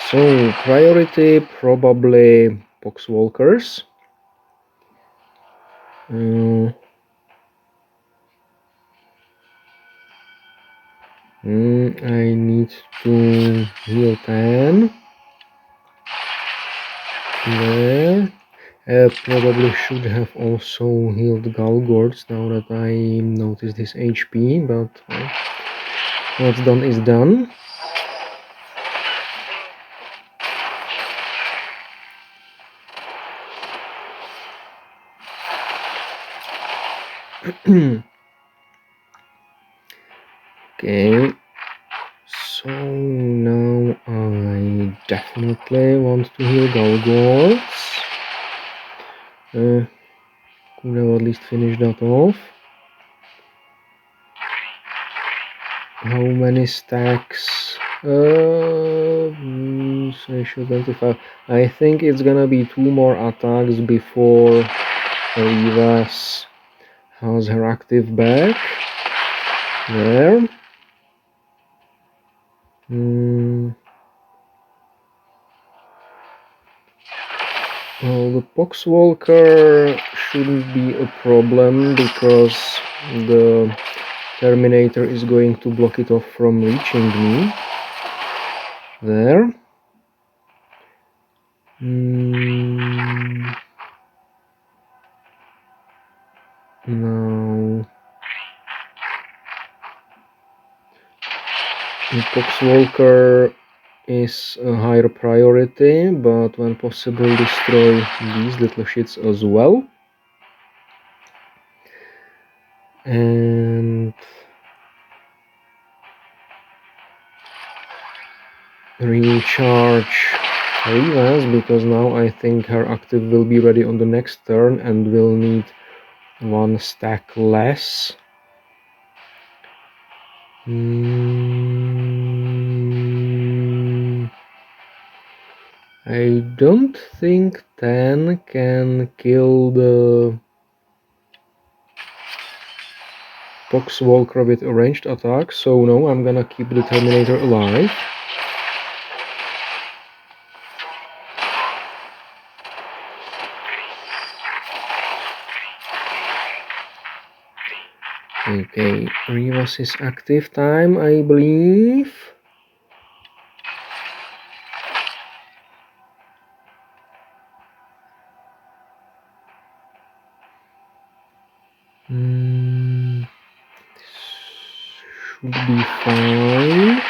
So priority probably Poxwalkers. I need to heal 10. There. Probably should have also healed Galgords now that I noticed his HP, but well, what's done is done. Okay, so now I definitely want to heal Galgords. Could have at least finished that off. How many stacks? I should 25. I think it's gonna be 2 more attacks before Rivas has her active back. There. Well, the Poxwalker shouldn't be a problem because the Terminator is going to block it off from reaching me. There. Now the Poxwalker is a higher priority, but when possible destroy these little shits as well. And recharge Rivas, because now I think her active will be ready on the next turn and will need 1 stack less. I don't think 10 can kill the Poxwalker with a ranged attack, so no, I'm gonna keep the Terminator alive. Okay, Rivas is active time, I believe. Should be fine.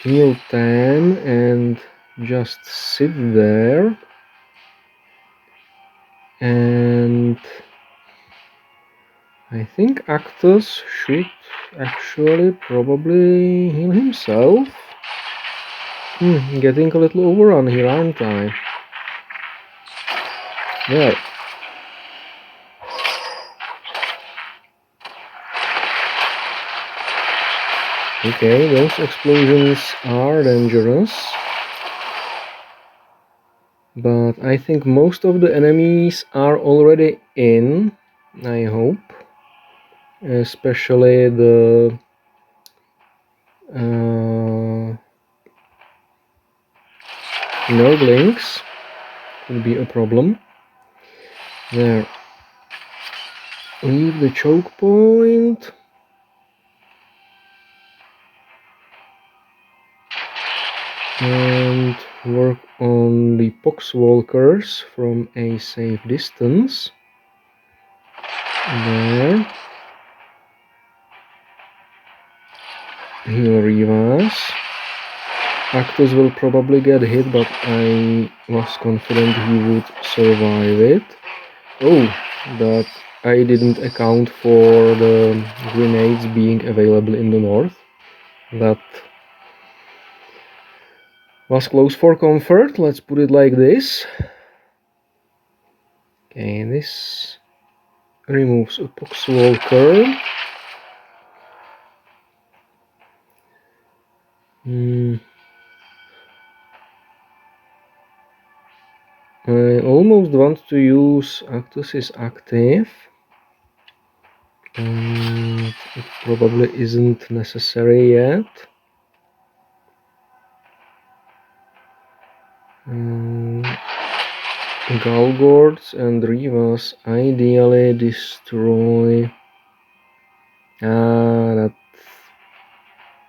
Heal 10 and just sit there. And I think Actus should actually probably heal himself. Getting a little overrun here, aren't I? There. Okay, those explosions are dangerous. But I think most of the enemies are already in, I hope. Especially the Nerdlings could be a problem. There. Leave the choke point. And work on the Poxwalkers from a safe distance. There. Heal Rivas. Actus will probably get hit, but I was confident he would survive it. Oh, but I didn't account for the grenades being available in the north. That was close for comfort, let's put it like this. Okay, this removes a Poxwalker. I almost want to use Actus is active. It probably isn't necessary yet. Galgords and Rivas ideally destroy.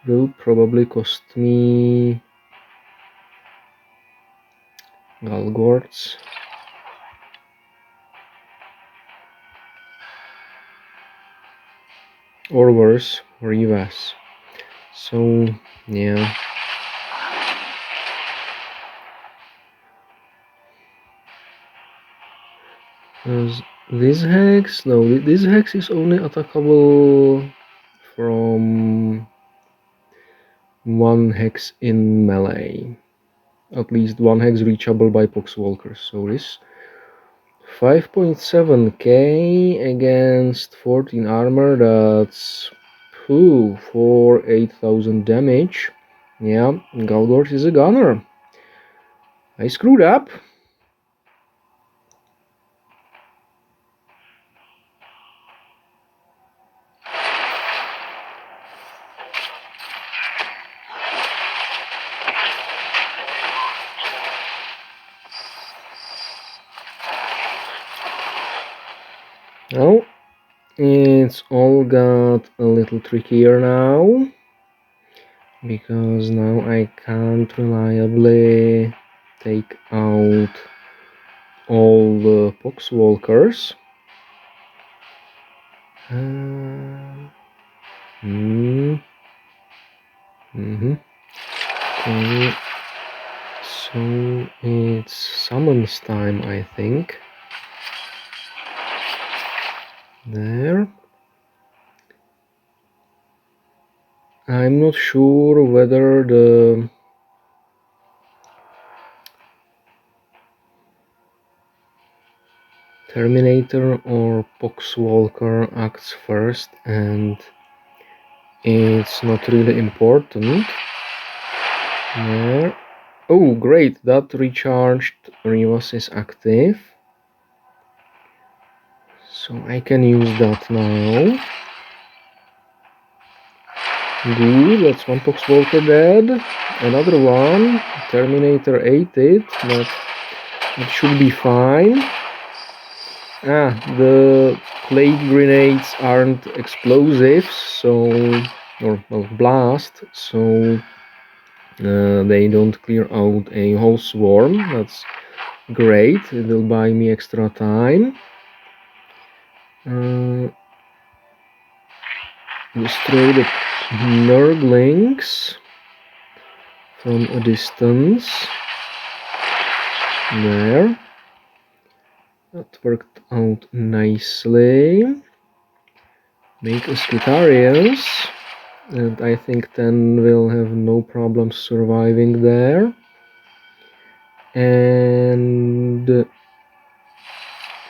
will probably cost me Galgorts. Or worse, Rivas. So, yeah. Because this hex, no, this hex is only attackable from one hex in melee. At least one hex reachable by Poxwalkers. So this 5.7k against 14 armor, that's for 8,000 damage. Yeah, Galgort is a gunner. I screwed up. Now, it's all got a little trickier now, because now I can't reliably take out all the Poxwalkers. Okay. So it's summons time, I think. There. I'm not sure whether the Terminator or Poxwalker acts first, and it's not really important. There. Oh, great, that recharged Rivas is active. So I can use that now. Good, that's one Poxwalker dead. Another one. Terminator ate it, but it should be fine. The plague grenades aren't explosives, so, or well, blast, so they don't clear out a whole swarm. That's great. It will buy me extra time. Destroy the Nurglings from a distance. There. That worked out nicely. Make us Skitarians, and I think 10 will have no problems surviving there. And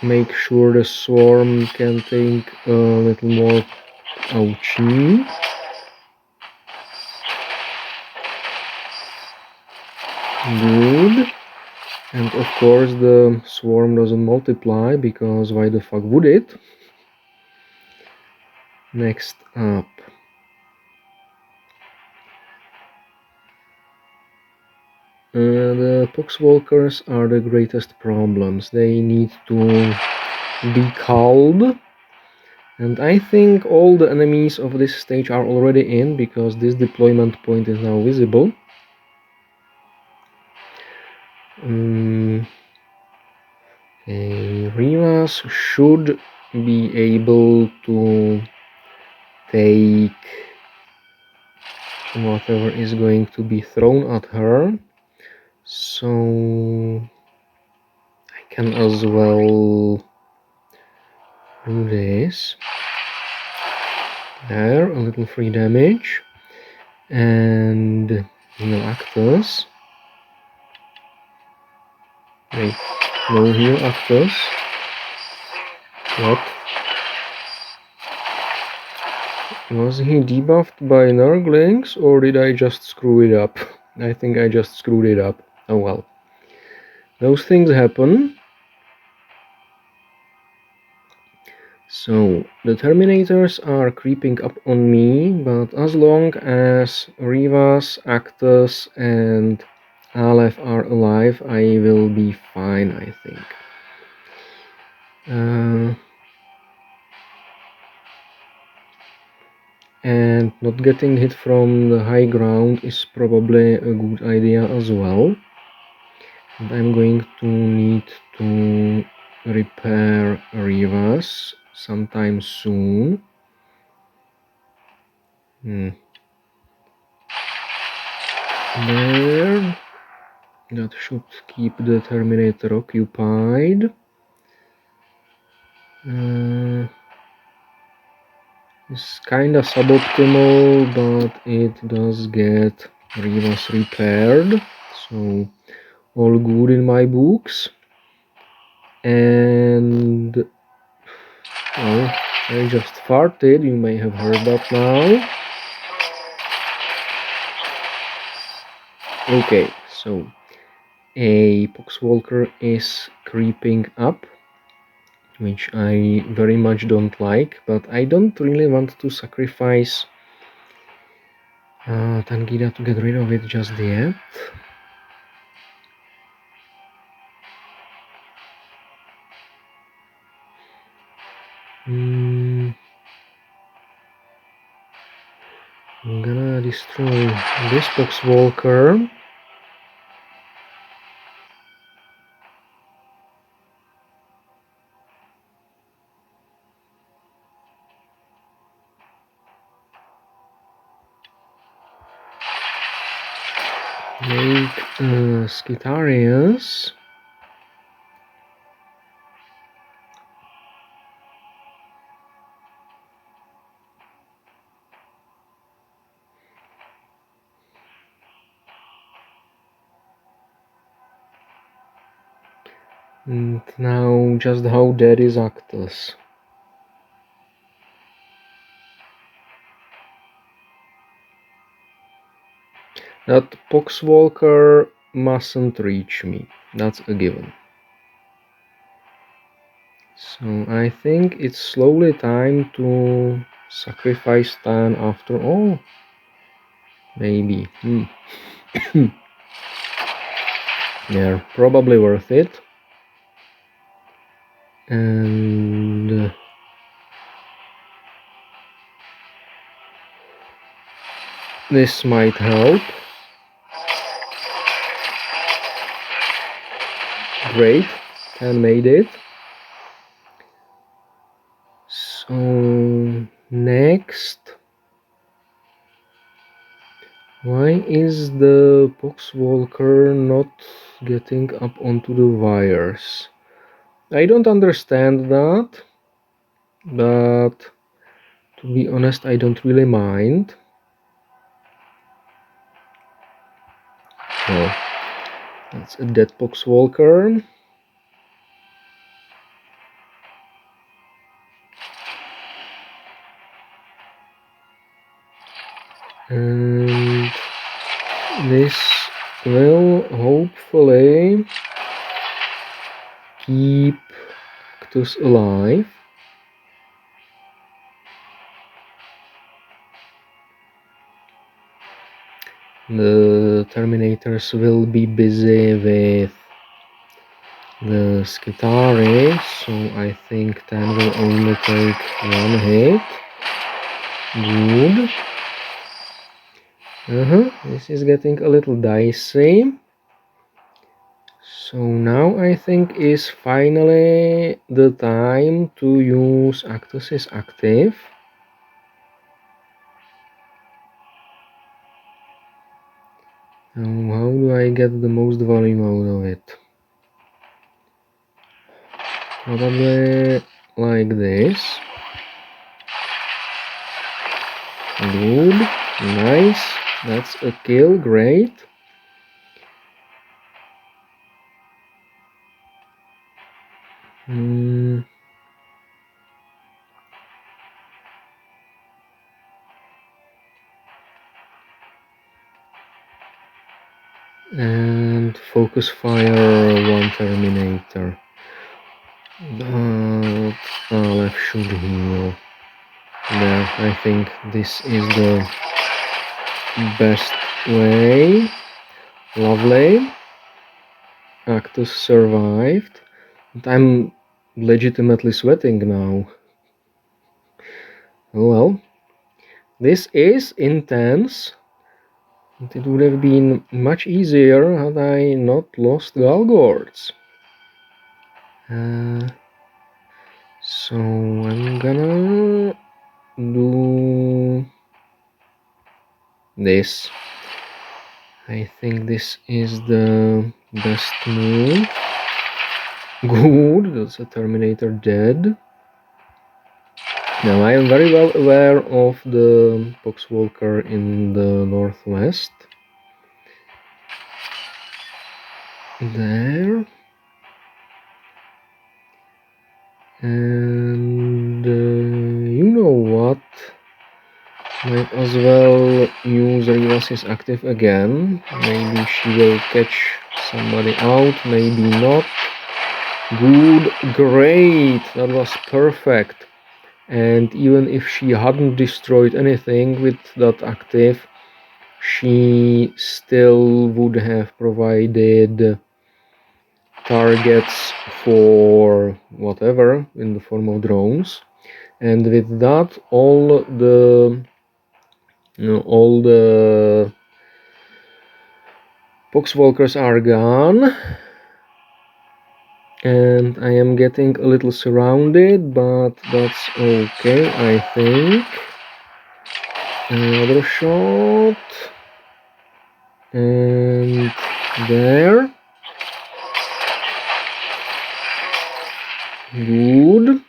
make sure the swarm can take a little more ouchie. Good. And of course the swarm doesn't multiply, because why the fuck would it? Next up. The Poxwalkers are the greatest problems. They need to be culled. And I think all the enemies of this stage are already in, because this deployment point is now visible. Rivas should be able to take whatever is going to be thrown at her, so I can as well do this. There, a little free damage, and heal Actus. Wait, no heal Actus. What? Was he debuffed by Nurglings, or did I just screw it up? I think I just screwed it up. Oh well. Those things happen. So, the Terminators are creeping up on me, but as long as Rivas, Actus, and Aleph are alive, I will be fine, I think. and not getting hit from the high ground is probably a good idea as well. And I'm going to need to repair Rivas sometime soon. There. That should keep the Terminator occupied. It's kinda suboptimal, but it does get Rivas repaired, so all good in my books. And well, I just farted, you may have heard that now. Okay, so a Poxwalker is creeping up, which I very much don't like, but I don't really want to sacrifice Tangida to get rid of it just yet. I'm gonna destroy this Poxwalker. Make Skitarius. And now just how dead is Actus? That Poxwalker mustn't reach me. That's a given. So I think it's slowly time to sacrifice Stan after all. Maybe. Yeah, probably worth it. And this might help. Great, Tan made it. So next, why is the Poxwalker not getting up onto the wires? I don't understand that, but to be honest, I don't really mind. Oh, that's a dead Poxwalker. And this will hopefully keep Actus alive. The Terminators will be busy with the Skitari, so I think Tan will only take one hit. Good. This is getting a little dicey. So now I think is finally the time to use Actus's active. Now how do I get the most value out of it? Probably like this. Good, nice, that's a kill, great. And focus fire one Terminator. But Aleph should heal. There, I think this is the best way. Lovely. Actus survived. But I'm legitimately sweating now. Oh well. This is intense. It would have been much easier had I not lost Galgords. So I'm gonna do this. I think this is the best move. Good, that's a Terminator dead. Now I am very well aware of the Poxwalker in the northwest. There. And you know what? Might as well use Rivas's active again. Maybe she will catch somebody out, maybe not. Good, great, that was perfect. And even if she hadn't destroyed anything with that active, she still would have provided targets for whatever in the form of drones. And with that, all the Poxwalkers are gone. And I am getting a little surrounded, but that's okay, I think. Another shot. And there. Good.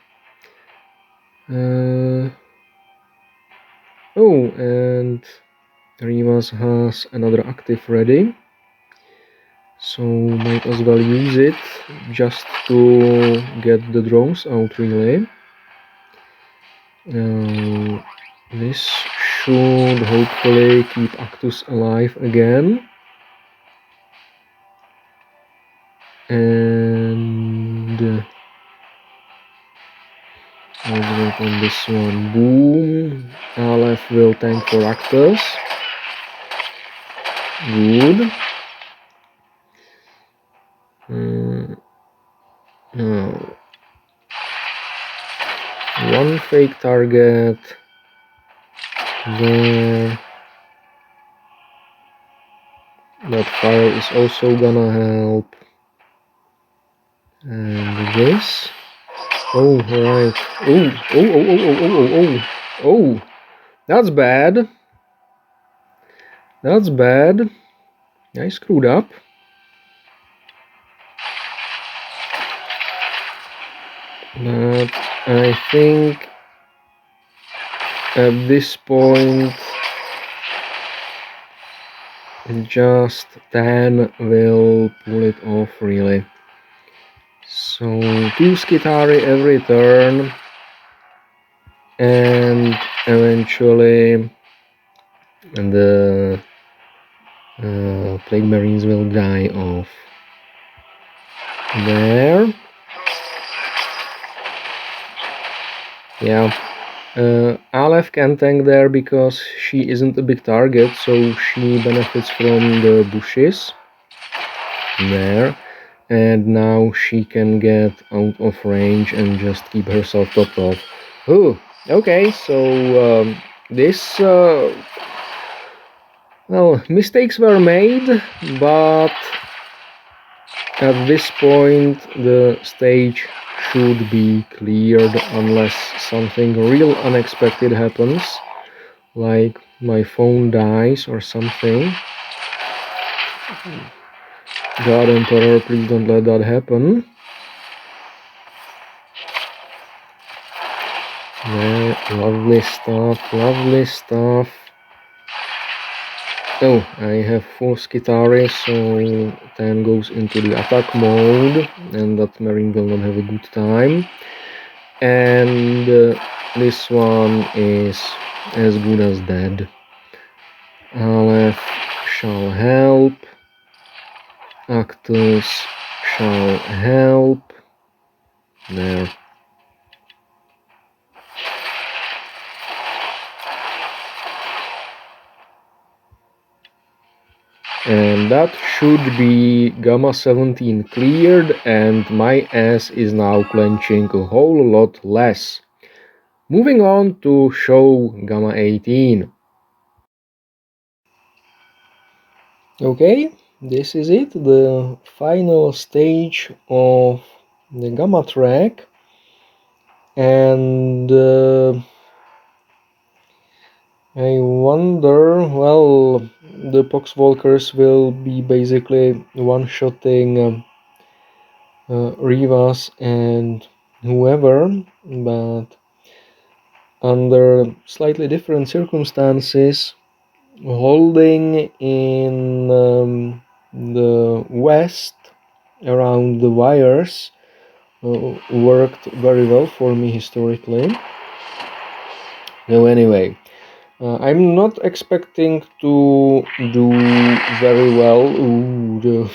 Oh, and Rivas has another active ready. So might as well use it just to get the drones out really. This should hopefully keep Actus alive again. And let's wait on this one. Boom. Aleph will tank for Actus. Good. Now, one fake target there. That fire is also gonna help. And this. Oh, right. Oh, that's bad. That's bad. I screwed up. But I think at this point just 10 will pull it off really. So 2 Skitari every turn, and eventually the Plague Marines will die off. There. Yeah. Aleph can tank there because she isn't a big target, so she benefits from the bushes. There. And now she can get out of range and just keep herself topped off. Oh, okay, so this... well, mistakes were made, but at this point the stage should be cleared unless something real unexpected happens, like my phone dies or something. God Emperor, please don't let that happen. Yeah, lovely stuff, lovely stuff. Oh, I have 4 Skitari, so 10 goes into the attack mode, and that Marine will not have a good time. And this one is as good as dead. Aleph shall help. Actus shall help. There. And that should be Gamma 17 cleared, and my ass is now clenching a whole lot less. Moving on to show Gamma 18. Okay, this is it, the final stage of the Gamma track, and I wonder, well, the Poxwalkers will be basically one-shotting Rivas and whoever, but under slightly different circumstances, holding in the west around the wires worked very well for me historically. So anyway, I'm not expecting to do very well. Ooh, the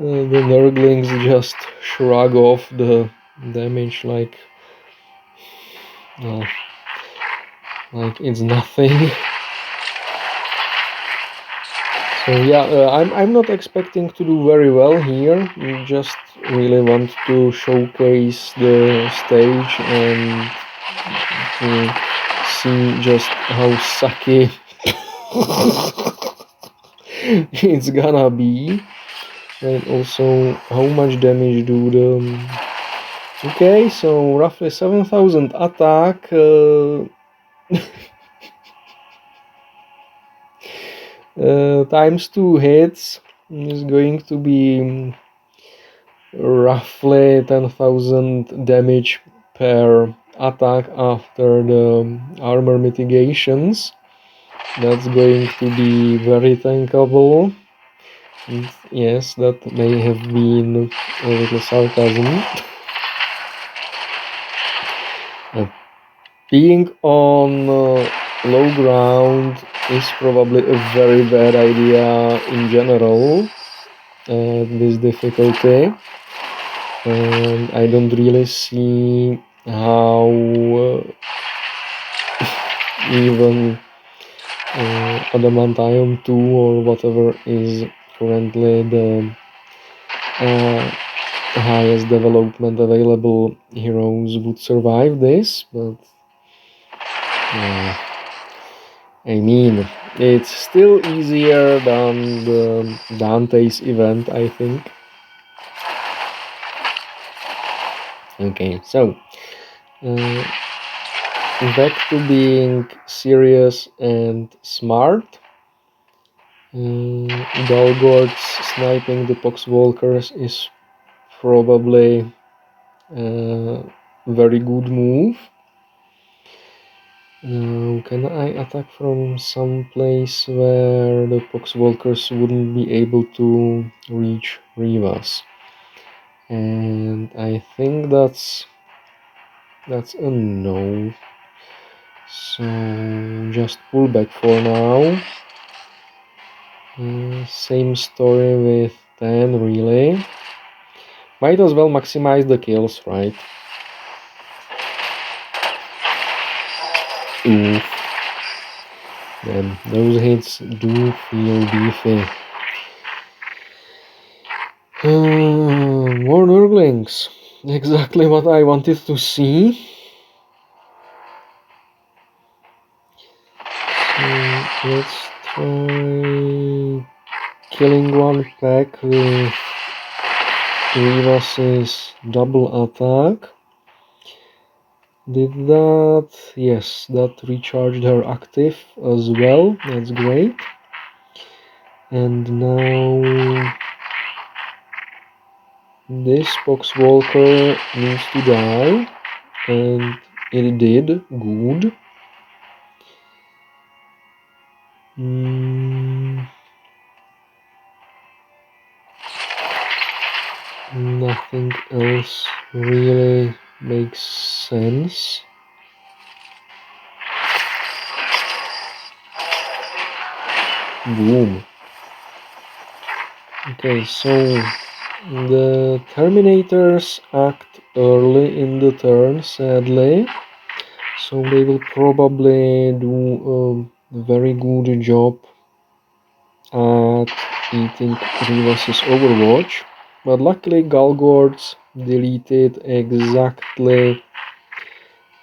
Nurglings just shrug off the damage like it's nothing. So yeah, I'm not expecting to do very well here. Just really want to showcase the stage and to see just how sucky it's gonna be, and also how much damage do the. Okay, so roughly 7,000 attack. Times 2 hits is going to be roughly 10,000 damage per attack after the armor mitigations. That's going to be very tankable. And yes, that may have been a little sarcasm. Being on low ground is probably a very bad idea in general at this difficulty, and I don't really see how even Adamantium 2 or whatever is currently the highest development available heroes would survive this, but I mean, it's still easier than the Dante's event, I think. Okay, so back to being serious and smart. Galgord's sniping the Poxwalkers is probably a very good move. Can I attack from some place where the Poxwalkers wouldn't be able to reach Rivas? And I think that's a no. So just pull back for now. Same story with 10 relay. Might as well maximize the kills, right? Oof. Man, those hits do feel beefy. More Nurglings. Exactly what I wanted to see. So let's try killing one pack with Rivas's double attack. Did that? Yes, that recharged her active as well. That's great. And now this Poxwalker needs to die, and it did. Good. Nothing else really makes sense. Boom. Okay, so the Terminators act early in the turn, sadly, so they will probably do a very good job at eating Rivas's Overwatch, but luckily Galgords deleted exactly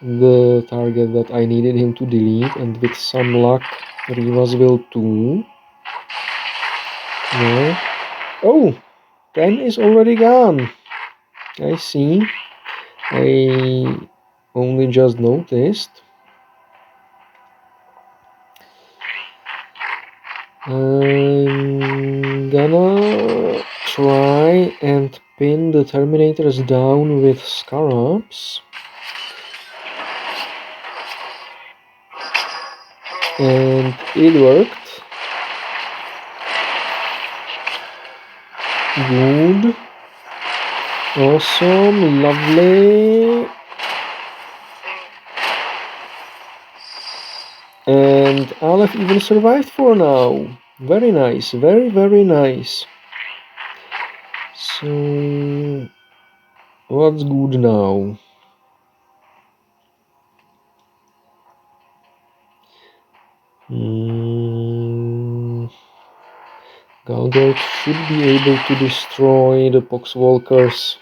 the target that I needed him to delete, and with some luck Rivas will too. No. Oh! 10 is already gone. I see. I only just noticed. I'm gonna try and pin the Terminators down with Scarabs. And it worked. Good. Awesome. Lovely. And Aleph even survived for now. Very nice. Very, very nice. So, what's good now? Galgard should be able to destroy the Poxwalkers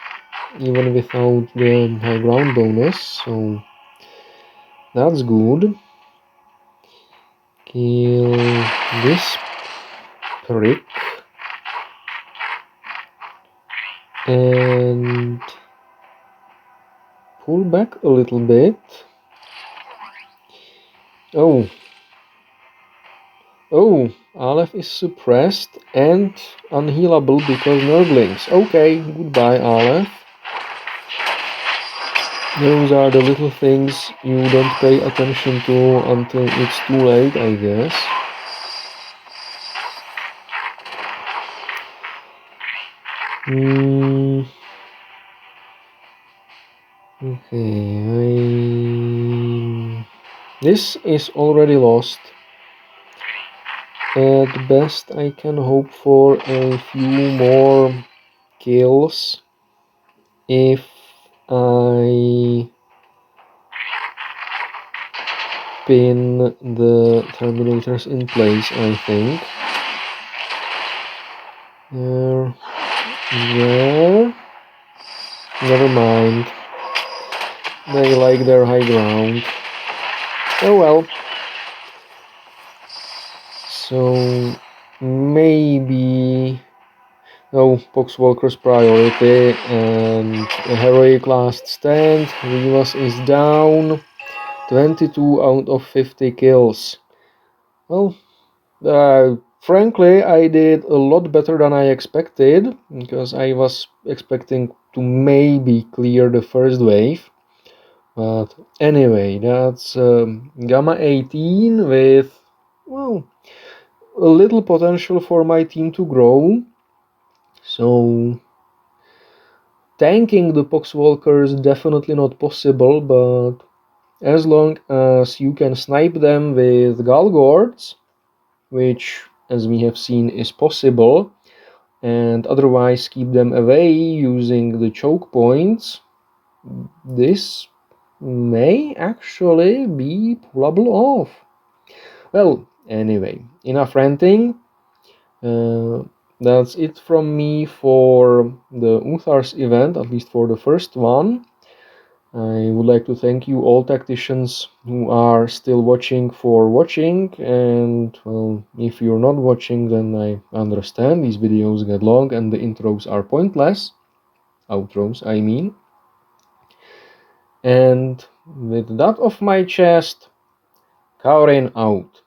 even without the high ground bonus, so that's good. Kill this prick and pull back a little bit. Oh, Aleph is suppressed and unhealable because Nurglings. Okay, goodbye Aleph. Those are the little things you don't pay attention to until it's too late, I guess. Okay, this is already lost. At best, I can hope for a few more kills if I pin the Terminators in place, I think. There. Never mind. They like their high ground. Oh well. So maybe Poxwalker's priority and a heroic last stand. Rivas is down. 22 out of 50 kills. Well, frankly, I did a lot better than I expected, because I was expecting to maybe clear the first wave. But anyway, that's Gamma 18 with, well, a little potential for my team to grow. So tanking the Poxwalker is definitely not possible, but as long as you can snipe them with Galgords, which as we have seen is possible, and otherwise keep them away using the choke points, this may actually be pullable off. Well, anyway, enough ranting. That's it from me for the Uthar's event, at least for the first one. I would like to thank you all tacticians who are still watching for watching, and well, if you're not watching, then I understand. These videos get long and the intros are pointless. Outros, I mean. And with that off my chest, Kaurin out.